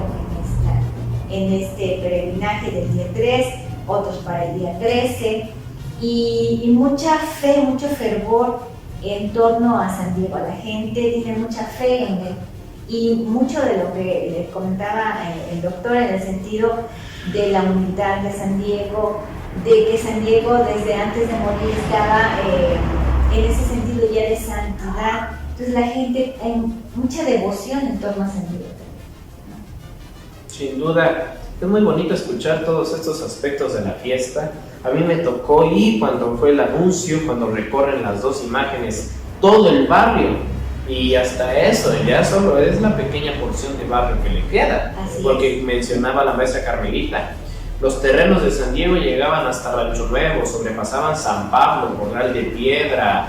en este peregrinaje del día 3, otros para el día 13, y mucha fe, mucho fervor en torno a San Diego. La gente tiene mucha fe en él, y mucho de lo que le comentaba el doctor en el sentido de la humildad de San Diego, de que San Diego desde antes de morir estaba en ese sentido ya de santidad. Entonces la gente, hay mucha devoción en torno a San Diego. Sin duda, es muy bonito escuchar todos estos aspectos de la fiesta. A mí me tocó ir cuando fue el anuncio, cuando recorren las dos imágenes, todo el barrio. Y hasta eso, ya solo es la pequeña porción de barrio que le queda. Así porque mencionaba la maestra Carmelita, los terrenos de San Diego llegaban hasta Rancho Nuevo, sobrepasaban San Pablo, Corral de Piedra,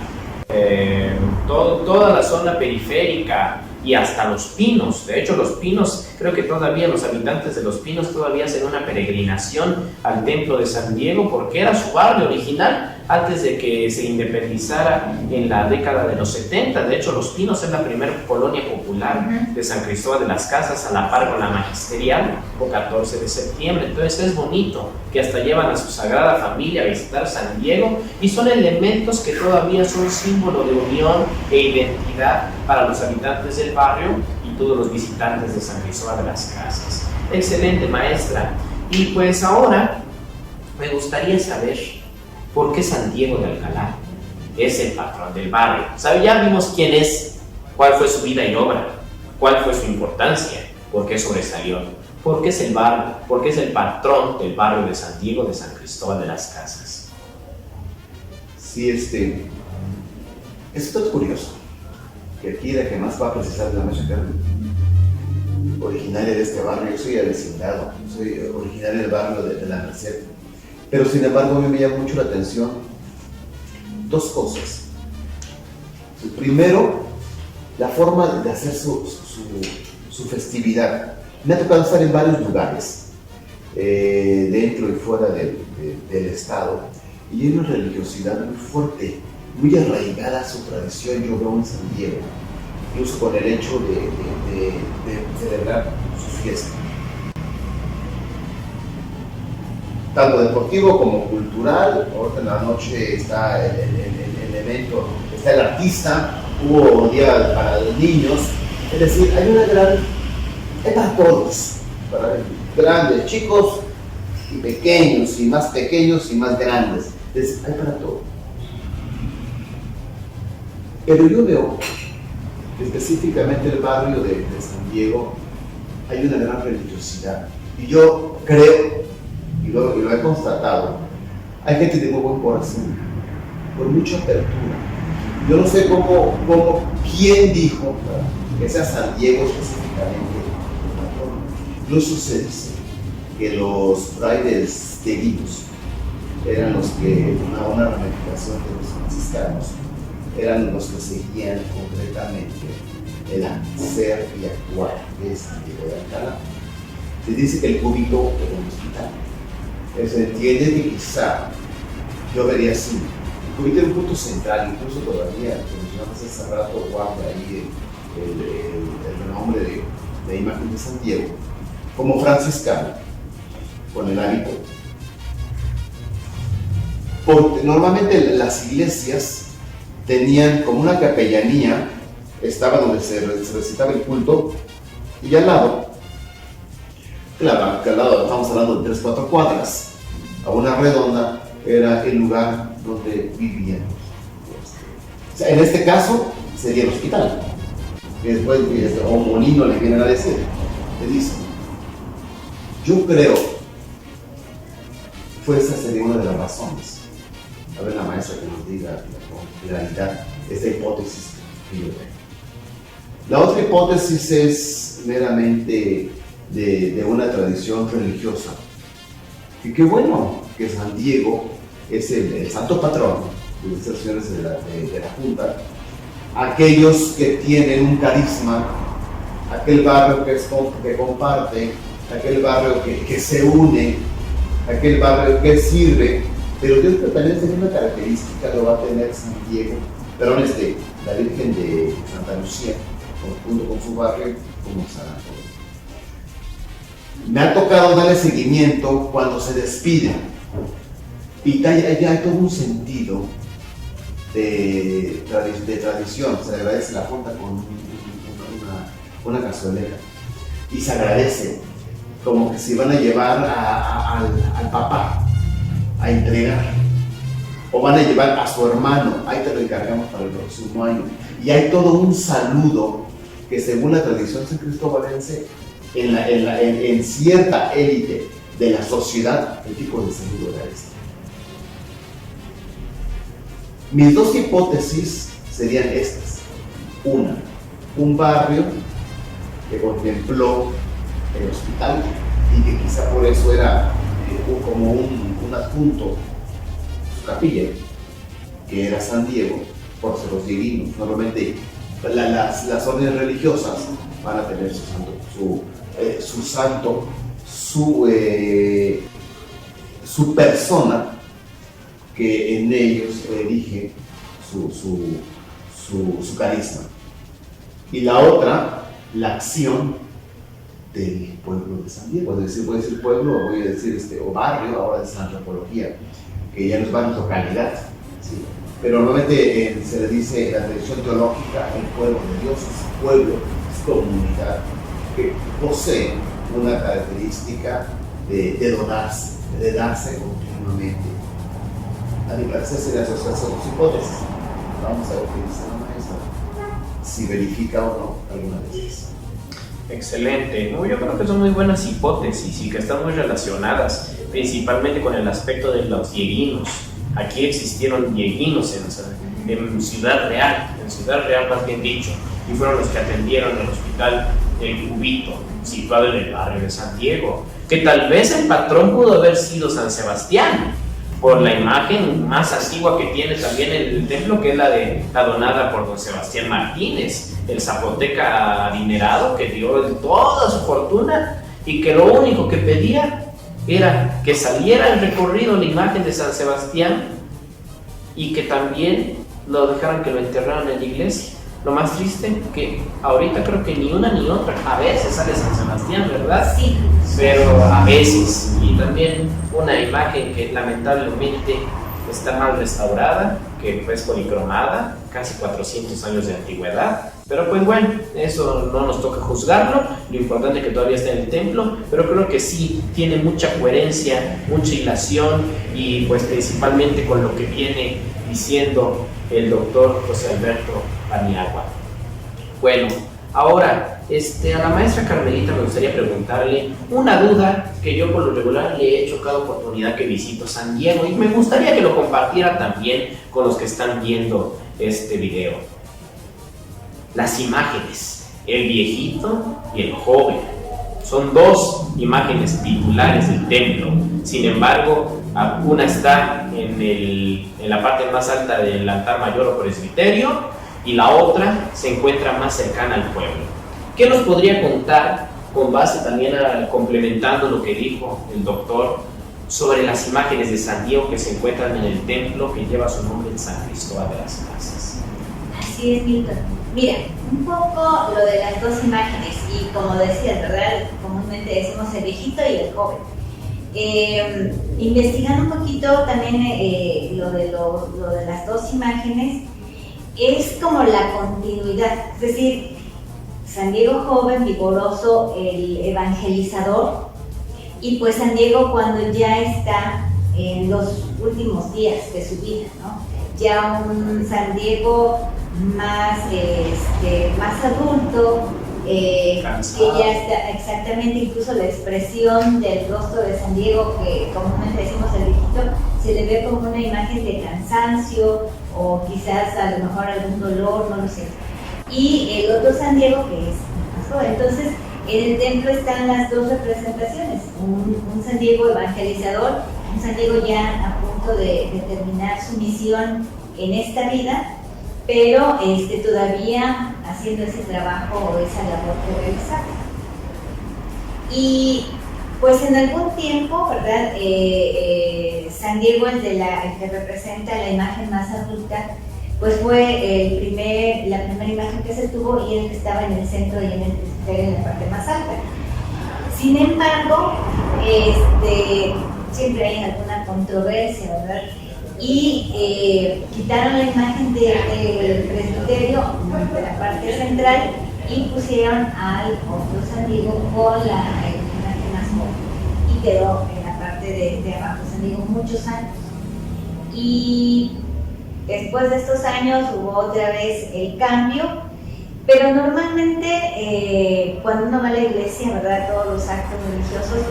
toda la zona periférica y hasta Los Pinos. De hecho, Los Pinos, creo que todavía los habitantes de Los Pinos todavía hacen una peregrinación al templo de San Diego, porque era su barrio original antes de que se independizara en la década de los 70. De hecho, Los Pinos es la primera colonia popular de San Cristóbal de las Casas, a la par con la Magisterial, o 14 de septiembre. Entonces es bonito que hasta llevan a su sagrada familia a visitar San Diego, y son elementos que todavía son símbolo de unión e identidad para los habitantes del barrio y todos los visitantes de San Cristóbal de las Casas. Excelente, maestra. Y pues ahora me gustaría saber por qué San Diego de Alcalá es el patrón del barrio. ¿Sabe? Ya vimos quién es, cuál fue su vida y obra, cuál fue su importancia, por qué sobresalió, por qué es el barrio, por qué es el patrón del barrio de San Diego de San Cristóbal de las Casas. Sí, esto es curioso, que aquí la que más va a precisar es la maestra Carmen, originaria de este barrio. Yo soy de vecindado, soy originario del barrio de la Merced, pero sin embargo a mí me llama mucho la atención dos cosas. Primero, la forma de hacer su festividad. Me ha tocado estar en varios lugares, dentro y fuera del estado, y hay una religiosidad muy fuerte, muy arraigada a su tradición. Yo veo en San Diego, incluso con el hecho de celebrar su fiesta, tanto deportivo como cultural. Ahorita en la noche está el evento, está el artista, hubo día para los niños, es decir, hay una gran, es para todos, para grandes, chicos y pequeños, y más grandes, es, hay para todos. Pero yo veo que específicamente el barrio de San Diego hay una gran religiosidad, y yo creo, y lo he constatado, hay gente de muy buen corazón, con mucha apertura. Yo no sé quién dijo que sea San Diego específicamente el patrón. Incluso se dice que los frailes teguinos eran los que, una ramificación de los franciscanos, eran los que seguían concretamente el hacer y actuar de San Diego de Alcalá. Se dice que el cúbito era un hospital. Se entiende que quizá, yo vería así, el cúbito era un punto central, incluso todavía, como mencionamos hace rato, guarda ahí el nombre de la imagen de San Diego, como franciscano, con el hábito. Porque normalmente las iglesias tenían como una capellanía, estaba donde se recitaba el culto, y al lado, claro, estamos hablando de 3-4 cuadras, a una redonda, era el lugar donde vivían. O sea, en este caso sería el hospital. Y después, o molino le vienen a decir, le dicen. Yo creo, esa sería una de las razones. A ver la maestra que nos diga con claridad esta hipótesis que yo veo. La otra hipótesis es meramente de una tradición religiosa. Y qué bueno, que San Diego es el santo patrón de los señores de la Junta, aquellos que tienen un carisma, aquel barrio que comparte, aquel barrio que se une, aquel barrio que sirve, pero yo creo que también tiene una característica, lo va a tener San Diego, perdón, la Virgen de Santa Lucía, junto con su barrio, como San Antonio. Me ha tocado darle seguimiento cuando se despiden, y ya hay todo un sentido de tradición. Se le agradece la Junta con una cazuelera, y se agradece como que se van a llevar al papá a entregar, o van a llevar a su hermano, ahí te lo encargamos para el próximo año, y hay todo un saludo que, según la tradición sancristobalense, en cierta élite de la sociedad, el tipo de saludo era este. Mis dos hipótesis serían estas: una, un barrio que contempló el hospital y que quizá por eso era como un adjunto, su capilla, que era San Diego, por ser los dieguinos. Normalmente las órdenes religiosas van a tener su persona, que en ellos elige su carisma. Y la otra, la acción del pueblo de San Diego. Voy a decir pueblo, o voy a decir o barrio, ahora es antropología, que ya no es barrio, localidad, ¿sí? Pero normalmente se le dice en la tradición teológica el pueblo de Dios, es pueblo, es comunidad, que posee una característica de donarse, de darse continuamente. A mi parecer serían esas dos hipótesis. Vamos a ver qué dice la maestra, si verifica o no alguna de ellas. Excelente. No, yo creo que son muy buenas hipótesis y que están muy relacionadas, principalmente con el aspecto de los dieguinos. Aquí existieron dieguinos en Ciudad Real más bien dicho, y fueron los que atendieron el hospital El Cubito, situado en el barrio de San Diego, que tal vez el patrón pudo haber sido San Sebastián, por la imagen más antigua que tiene también el templo, que es la donada por don Sebastián Martínez, el zapoteca adinerado que dio toda su fortuna y que lo único que pedía era que saliera el recorrido la imagen de San Sebastián y que también lo dejaran que lo enterraran en la iglesia. Lo más triste que ahorita creo que ni una ni otra, a veces sale San Sebastián, ¿verdad? Sí. Pero a veces, y también una imagen que lamentablemente está mal restaurada, que es policromada, casi 400 años de antigüedad, pero pues bueno, eso no nos toca juzgarlo, lo importante es que todavía está en el templo, pero creo que sí tiene mucha coherencia, mucha hilación, y pues principalmente con lo que viene diciendo el doctor José Alberto Paniagua. Bueno, ahora a la maestra Carmelita me gustaría preguntarle una duda que yo por lo regular le he hecho cada oportunidad que visito San Diego, y me gustaría que lo compartiera también con los que están viendo este video. Las imágenes, el viejito y el joven, son dos imágenes titulares del templo. Sin embargo, una está en la parte más alta del altar mayor o presbiterio, y la otra se encuentra más cercana al pueblo. ¿Qué nos podría contar, con base también complementando lo que dijo el doctor, sobre las imágenes de San Diego que se encuentran en el templo que lleva su nombre en San Cristóbal de las Casas? Así es, Milton. Mira, un poco lo de las dos imágenes, y como decías, ¿verdad? Comúnmente decimos el viejito y el joven. Investigando un poquito también lo de las dos imágenes, es como la continuidad, es decir, San Diego joven, vigoroso, el evangelizador, y pues San Diego cuando ya está en los últimos días de su vida, ¿no? Ya un San Diego más adulto, que ya está exactamente, incluso la expresión del rostro de San Diego, que comúnmente decimos el viejito, se le ve como una imagen de cansancio o quizás a lo mejor algún dolor, no lo sé. Y el otro San Diego que es más joven. Entonces, en el templo están las dos representaciones, un San Diego evangelizador San Diego ya a punto de terminar su misión en esta vida, pero todavía haciendo ese trabajo o esa labor que realizar. Y pues en algún tiempo, ¿verdad? San Diego, el que representa la imagen más adulta, pues fue la primera imagen que se tuvo y el que estaba en el centro y en la parte más alta. Sin embargo, siempre hay alguna controversia, ¿verdad? Y quitaron la imagen del presbiterio de la parte central y pusieron al otro San Diego con la imagen más joven y quedó en la parte de abajo San Diego muchos años. Y después de estos años hubo otra vez el cambio, pero normalmente cuando uno va a la iglesia, ¿verdad? Todos los actos religiosos,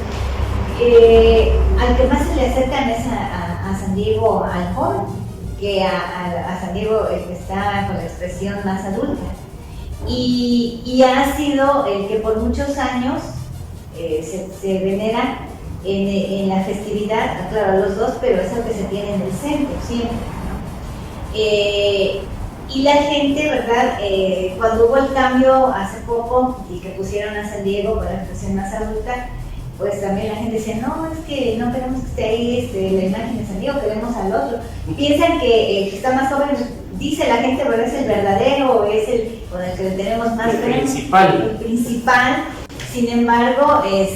al que más se le acercan es a San Diego al joven, que a San Diego el que está con la expresión más adulta. Y ha sido el que por muchos años se venera en la festividad, claro, los dos, pero es el que se tiene en el centro siempre, ¿no? Y la gente, ¿verdad? Cuando hubo el cambio hace poco y que pusieron a San Diego con la expresión más adulta, pues también la gente decía, no, es que no queremos que esté ahí la imagen de San Diego, queremos al otro. Y piensan que el que está más joven, dice la gente, ¿verdad? Es el verdadero, es el con el que tenemos más el principal. El principal. Sin embargo, el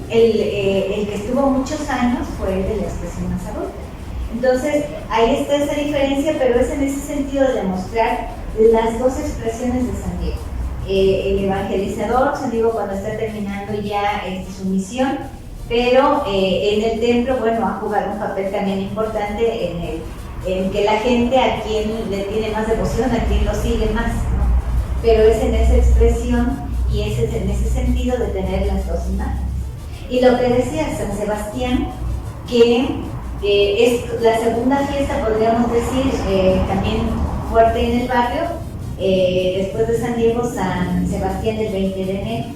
que estuvo muchos años fue el de la expresión más adulta. Entonces, ahí está esa diferencia, pero es en ese sentido de demostrar las dos expresiones de San Diego. El evangelizador, San Diego, cuando está terminando ya su misión, pero en el templo, bueno, ha jugado un papel también importante en que la gente a quien le tiene más devoción, a quien lo sigue más, ¿no? Pero es en esa expresión y es en ese sentido de tener las dos imágenes. Y lo que decía San Sebastián, que es la segunda fiesta, podríamos decir, también fuerte en el barrio, después de San Diego, San Sebastián el 20 de enero,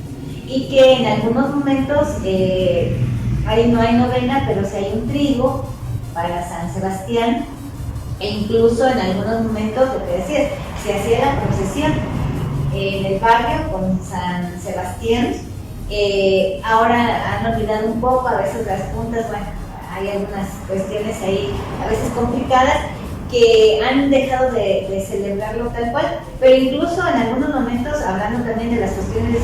y que en algunos momentos ahí no hay novena, pero sí hay un trigo para San Sebastián, e incluso en algunos momentos, lo que decías, se hacía la procesión en el barrio con San Sebastián. Ahora han olvidado un poco, a veces las puntas, bueno, hay algunas cuestiones ahí a veces complicadas que han dejado de celebrarlo tal cual, pero incluso en algunos momentos, hablando también de las cuestiones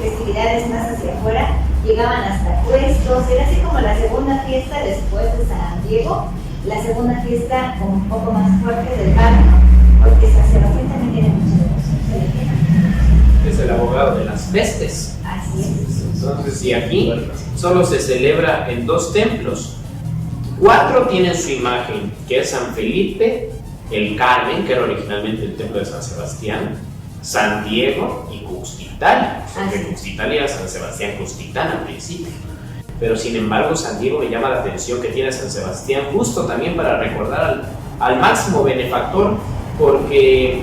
festividades más hacia afuera, llegaban hasta puestos, era así como la segunda fiesta después de San Diego, la segunda fiesta como un poco más fuerte del barrio, porque San Sebastián también tiene mucha devoción. Es el abogado de las pestes. Así es. Entonces, y aquí solo se celebra en dos templos. 4 tienen su imagen, que es San Felipe, el Carmen, que era originalmente el templo de San Sebastián, San Diego y Cuxtitán, porque Cuxtitán era San Sebastián Cuxtitán al principio. Pero sin embargo, San Diego me llama la atención que tiene San Sebastián, justo también para recordar al máximo benefactor, porque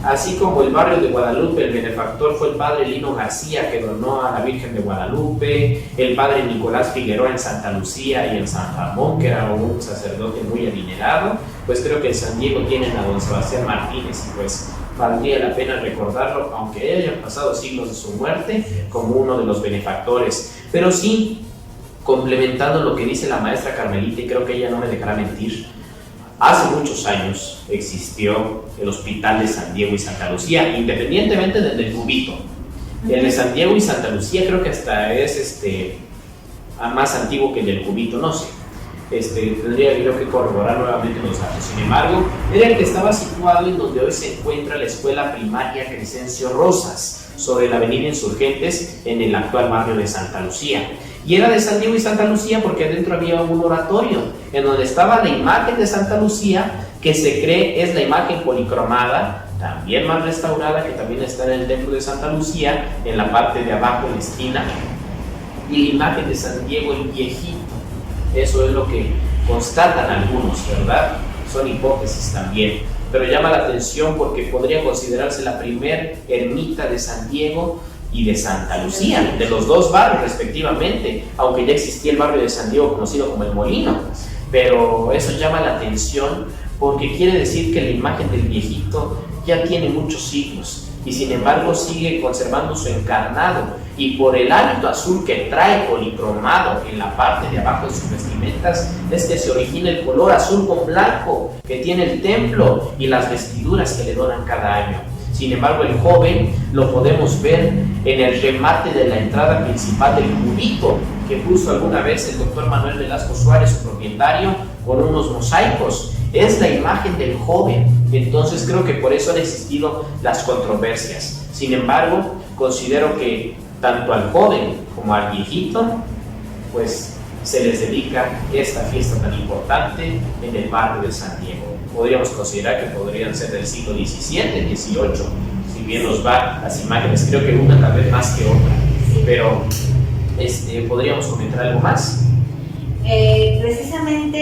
así como el barrio de Guadalupe, el benefactor fue el padre Lino García, que donó a la Virgen de Guadalupe, el padre Nicolás Figueroa en Santa Lucía y en San Ramón, que era un sacerdote muy adinerado, pues creo que en San Diego tienen a don Sebastián Martínez, y pues valdría la pena recordarlo, aunque hayan pasado siglos de su muerte, como uno de los benefactores. Pero sí, complementando lo que dice la maestra Carmelita, y creo que ella no me dejará mentir, hace muchos años existió el Hospital de San Diego y Santa Lucía, independientemente del Cubito. El de San Diego y Santa Lucía creo que hasta es más antiguo que el del Cubito, no sé. Tendría yo que corroborar nuevamente los datos. Sin embargo, era el que estaba situado en donde hoy se encuentra la escuela primaria Crescencio Rosas, sobre la avenida Insurgentes, en el actual barrio de Santa Lucía. Y era de San Diego y Santa Lucía porque adentro había un oratorio en donde estaba la imagen de Santa Lucía, que se cree es la imagen policromada, también más restaurada, que también está en el templo de Santa Lucía, en la parte de abajo, en la esquina, y la imagen de San Diego el viejito. Eso es lo que constatan algunos, ¿verdad? Son hipótesis también, pero llama la atención porque podría considerarse la primer ermita de San Diego, y de Santa Lucía, de los dos barrios respectivamente, aunque ya existía el barrio de San Diego conocido como El Molino. Pero eso llama la atención porque quiere decir que la imagen del viejito ya tiene muchos siglos y sin embargo sigue conservando su encarnado, y por el hábito azul que trae policromado en la parte de abajo de sus vestimentas es que se origina el color azul con blanco que tiene el templo y las vestiduras que le donan cada año. Sin embargo, el joven lo podemos ver en el remate de la entrada principal del cubito que puso alguna vez el doctor Manuel Velasco Suárez, su propietario, con unos mosaicos. Es la imagen del joven. Entonces creo que por eso han existido las controversias. Sin embargo, considero que tanto al joven como al viejito, pues se les dedica esta fiesta tan importante en el barrio de San Diego. Podríamos considerar que podrían ser del siglo XVII, XVIII, si bien nos va las imágenes, creo que una tal vez más que otra, pero podríamos comentar algo más. Precisamente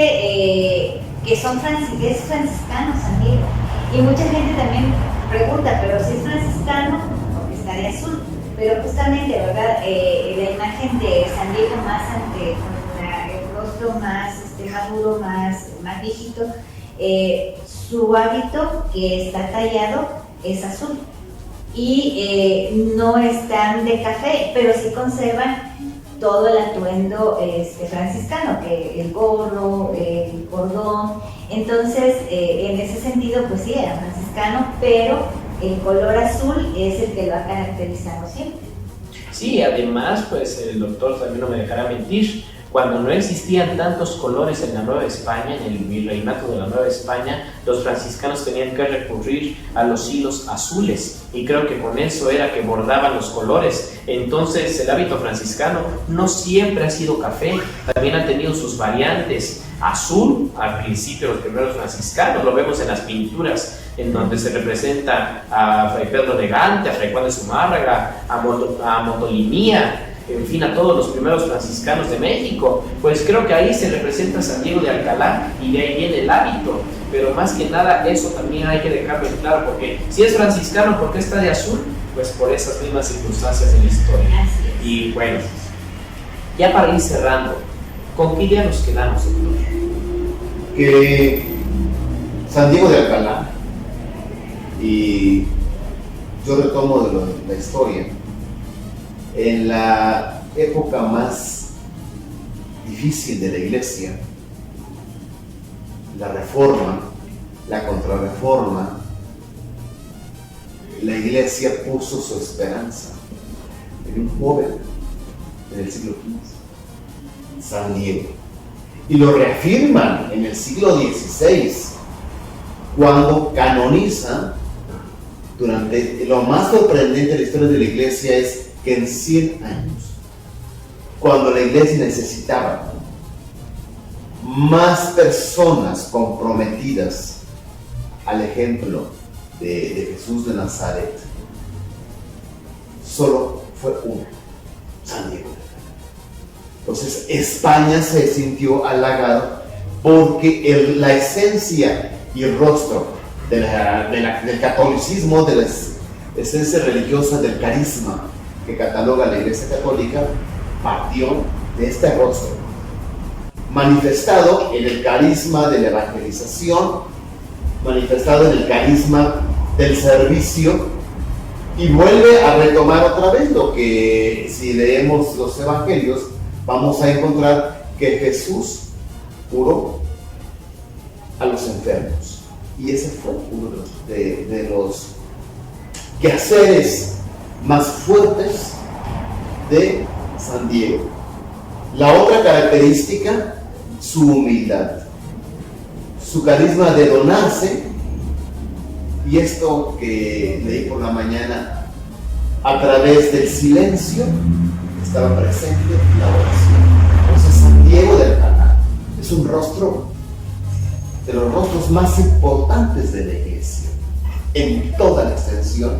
que es franciscano San Diego, y mucha gente también pregunta, pero si es franciscano, ¿por qué está de azul? Pero justamente, ¿verdad? La imagen de San Diego con el rostro más maduro, más viejito, su hábito que está tallado es azul y no están de café, pero sí conservan todo el atuendo franciscano, que el gorro, el cordón. Entonces, en ese sentido, pues sí, era franciscano, pero el color azul es el que lo ha caracterizado siempre. Sí, además, pues el doctor también no me dejará mentir. Cuando no existían tantos colores en la Nueva España, en el virreinato de la Nueva España, los franciscanos tenían que recurrir a los hilos azules, y creo que con eso era que bordaban los colores. Entonces el hábito franciscano no siempre ha sido café, también ha tenido sus variantes. Azul, al principio los primeros franciscanos, lo vemos en las pinturas en donde se representa a Fray Pedro de Gante, a Fray Juan de Zumárraga, a Motolinía, en fin, a todos los primeros franciscanos de México. Pues creo que ahí se representa San Diego de Alcalá y de ahí viene el hábito. Pero más que nada eso también hay que dejarlo en claro, porque si es franciscano, ¿por qué está de azul? Pues por esas mismas circunstancias de la historia. Y bueno, ya para ir cerrando, ¿con qué idea nos quedamos, doctor? Que San Diego de Alcalá, y yo retomo de la historia, en la época más difícil de la Iglesia, la Reforma, la Contrarreforma, la Iglesia puso su esperanza en un joven en el siglo XV, San Diego, y lo reafirman en el siglo XVI, cuando canonizan. Durante lo más sorprendente de la historia de la Iglesia es que en 100 años, cuando la Iglesia necesitaba más personas comprometidas al ejemplo de Jesús de Nazaret, solo fue uno, San Diego. Entonces España se sintió halagado porque la esencia y el rostro del catolicismo, de la esencia religiosa, del carisma que cataloga la Iglesia Católica, partió de este rostro, manifestado en el carisma de la evangelización, manifestado en el carisma del servicio, y vuelve a retomar otra vez lo que, si leemos los evangelios, vamos a encontrar que Jesús curó a los enfermos. Y ese fue uno de los quehaceres más fuertes de San Diego. La otra característica, su humildad, su carisma de donarse, y esto que leí por la mañana, a través del silencio estaba presente la oración. Entonces San Diego de Alcalá es un rostro de los rostros más importantes de la Iglesia en toda la extensión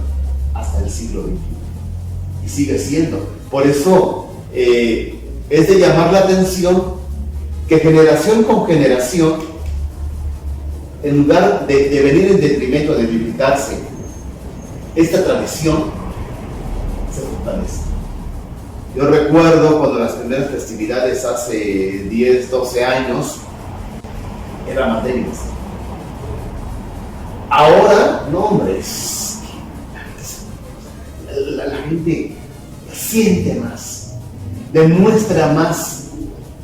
hasta el siglo XXI, y sigue siendo. Por eso es de llamar la atención que generación con generación, en lugar de venir en detrimento, de debilitarse esta tradición, se fortaleza. Yo recuerdo cuando las primeras festividades hace 10, 12 años eran materias. Ahora, no, hombre, la gente siente más, demuestra más,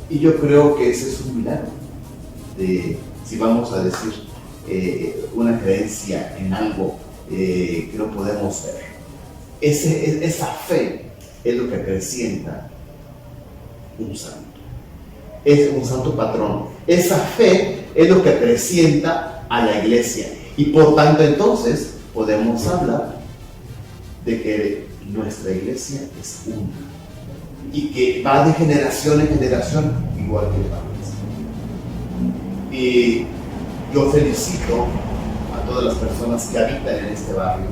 y yo creo que ese es un milagro de, si vamos a decir, una creencia en algo que no podemos ver. Esa fe es lo que acrecienta un santo. Es un santo patrono. Esa fe es lo que acrecienta a la iglesia. Y por tanto, entonces, podemos hablar de que nuestra iglesia es una. Y que va de generación en generación, igual que el Padre. Y yo felicito a todas las personas que habitan en este barrio,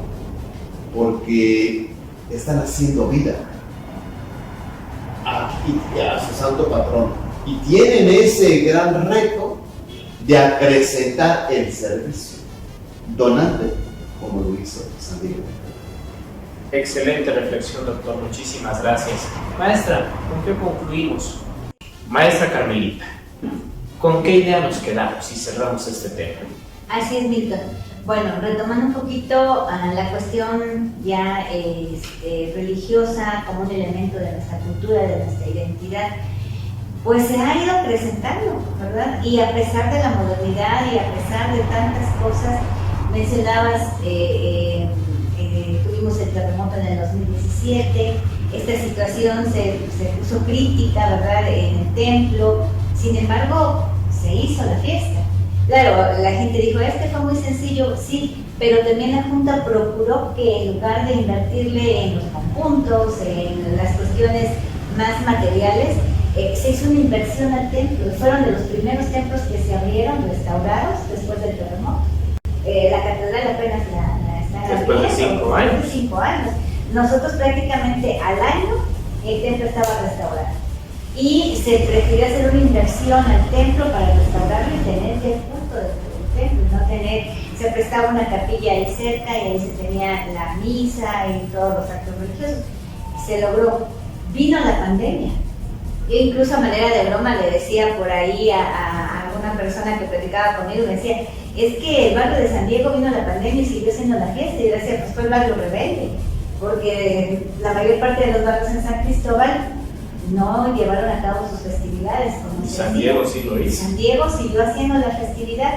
porque están haciendo vida a su santo patrón y tienen ese gran reto de acrecentar el servicio, donante como lo hizo San Diego. Excelente reflexión, doctor, muchísimas gracias. Maestra, ¿con qué concluimos? Maestra Carmelita, ¿con qué idea nos quedamos si cerramos este tema? Así es, Milton. Bueno, retomando un poquito la cuestión ya religiosa como un elemento de nuestra cultura, de nuestra identidad, pues se ha ido presentando, ¿verdad? Y a pesar de la modernidad y a pesar de tantas cosas, mencionabas, tuvimos el terremoto en el 2017, esta situación se puso crítica, ¿verdad?, en el templo, sin embargo, se hizo la fiesta. Claro, la gente dijo, fue muy sencillo, sí, pero también la Junta procuró que en lugar de invertirle en los conjuntos, en las cuestiones más materiales, se hizo una inversión al templo. Fueron de los primeros templos que se abrieron, restaurados después del terremoto. La catedral apenas la están después de 5 años. Después de 5 años. Nosotros prácticamente al año el templo estaba restaurado. Y se prefirió hacer una inversión al templo para restaurarlo y tener el punto del templo, no tener, se prestaba una capilla ahí cerca y ahí se tenía la misa y todos los actos religiosos. Se logró. Vino la pandemia. Yo incluso a manera de broma le decía por ahí a alguna persona que platicaba conmigo, me decía, es que el barrio de San Diego vino la pandemia y siguió siendo la fiesta. Y yo decía, pues fue el barrio rebelde, porque la mayor parte de los barrios en San Cristóbal no llevaron a cabo sus festividades. Como San Diego sí lo hizo. San Diego siguió haciendo la festividad.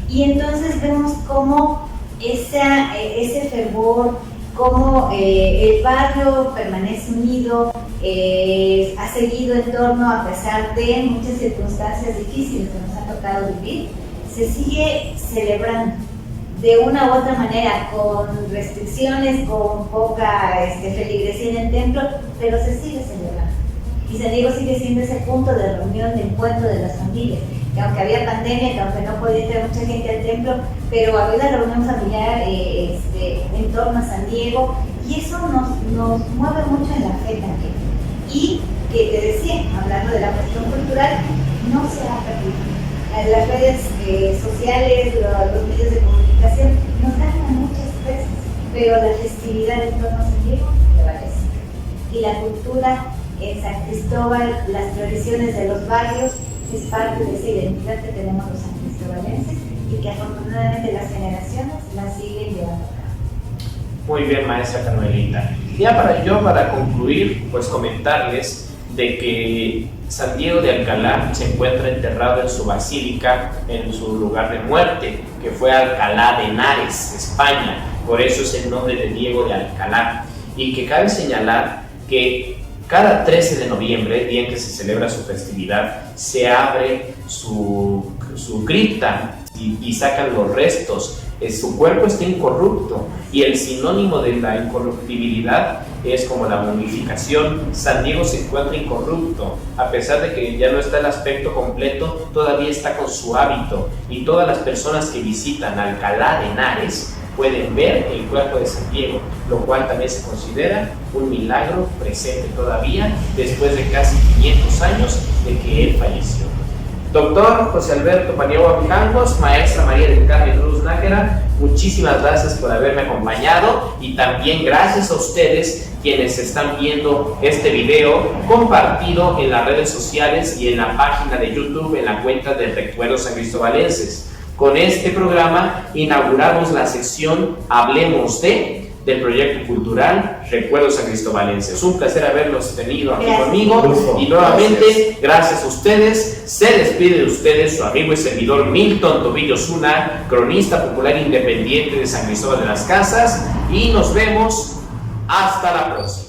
Y entonces vemos cómo ese fervor, cómo el barrio permanece unido, ha seguido en torno, a pesar de muchas circunstancias difíciles que nos ha tocado vivir, se sigue celebrando de una u otra manera, con restricciones, con poca feligresía en el templo, pero se sigue celebrando. Y San Diego sigue siendo ese punto de reunión, de encuentro de las familias, que aunque había pandemia, que aunque no podía entrar mucha gente al templo, pero había una reunión familiar en torno a San Diego, y eso nos mueve mucho en la fe también. Y que te decía, hablando de la cuestión cultural, no se ha perdido. Las redes sociales, los medios de comunicación nos ganan muchas veces, pero la festividad en torno a San Diego prevalece. Y la cultura en San Cristóbal, las tradiciones de los barrios, es parte de esa identidad que tenemos los sancristobalenses y que afortunadamente las generaciones la siguen llevando a cabo. Muy bien, maestra Carmelita. Ya para concluir, pues comentarles de que San Diego de Alcalá se encuentra enterrado en su basílica, en su lugar de muerte, que fue Alcalá de Henares, España. Por eso es el nombre de Diego de Alcalá. Y que cabe señalar que cada 13 de noviembre, día en que se celebra su festividad, se abre su cripta y sacan los restos. Su cuerpo está incorrupto y el sinónimo de la incorruptibilidad es como la momificación. San Diego se encuentra incorrupto, a pesar de que ya no está el aspecto completo, todavía está con su hábito, y todas las personas que visitan Alcalá de Henares pueden ver el cuerpo de San Diego, lo cual también se considera un milagro presente todavía después de casi 500 años de que él falleció. Doctor José Alberto Paniagua Mijangos, maestra María del Carmen Cruz Nájera, muchísimas gracias por haberme acompañado y también gracias a ustedes quienes están viendo este video compartido en las redes sociales y en la página de YouTube, en la cuenta de Recuerdos Sancristobalenses. Con este programa inauguramos la sección Hablemos del proyecto cultural Recuerdos Sancristobalenses. Un placer haberlos tenido aquí conmigo y nuevamente gracias a ustedes. Se despide de ustedes su amigo y servidor Milton Tobillo Zuna, cronista popular independiente de San Cristóbal de las Casas, y nos vemos hasta la próxima.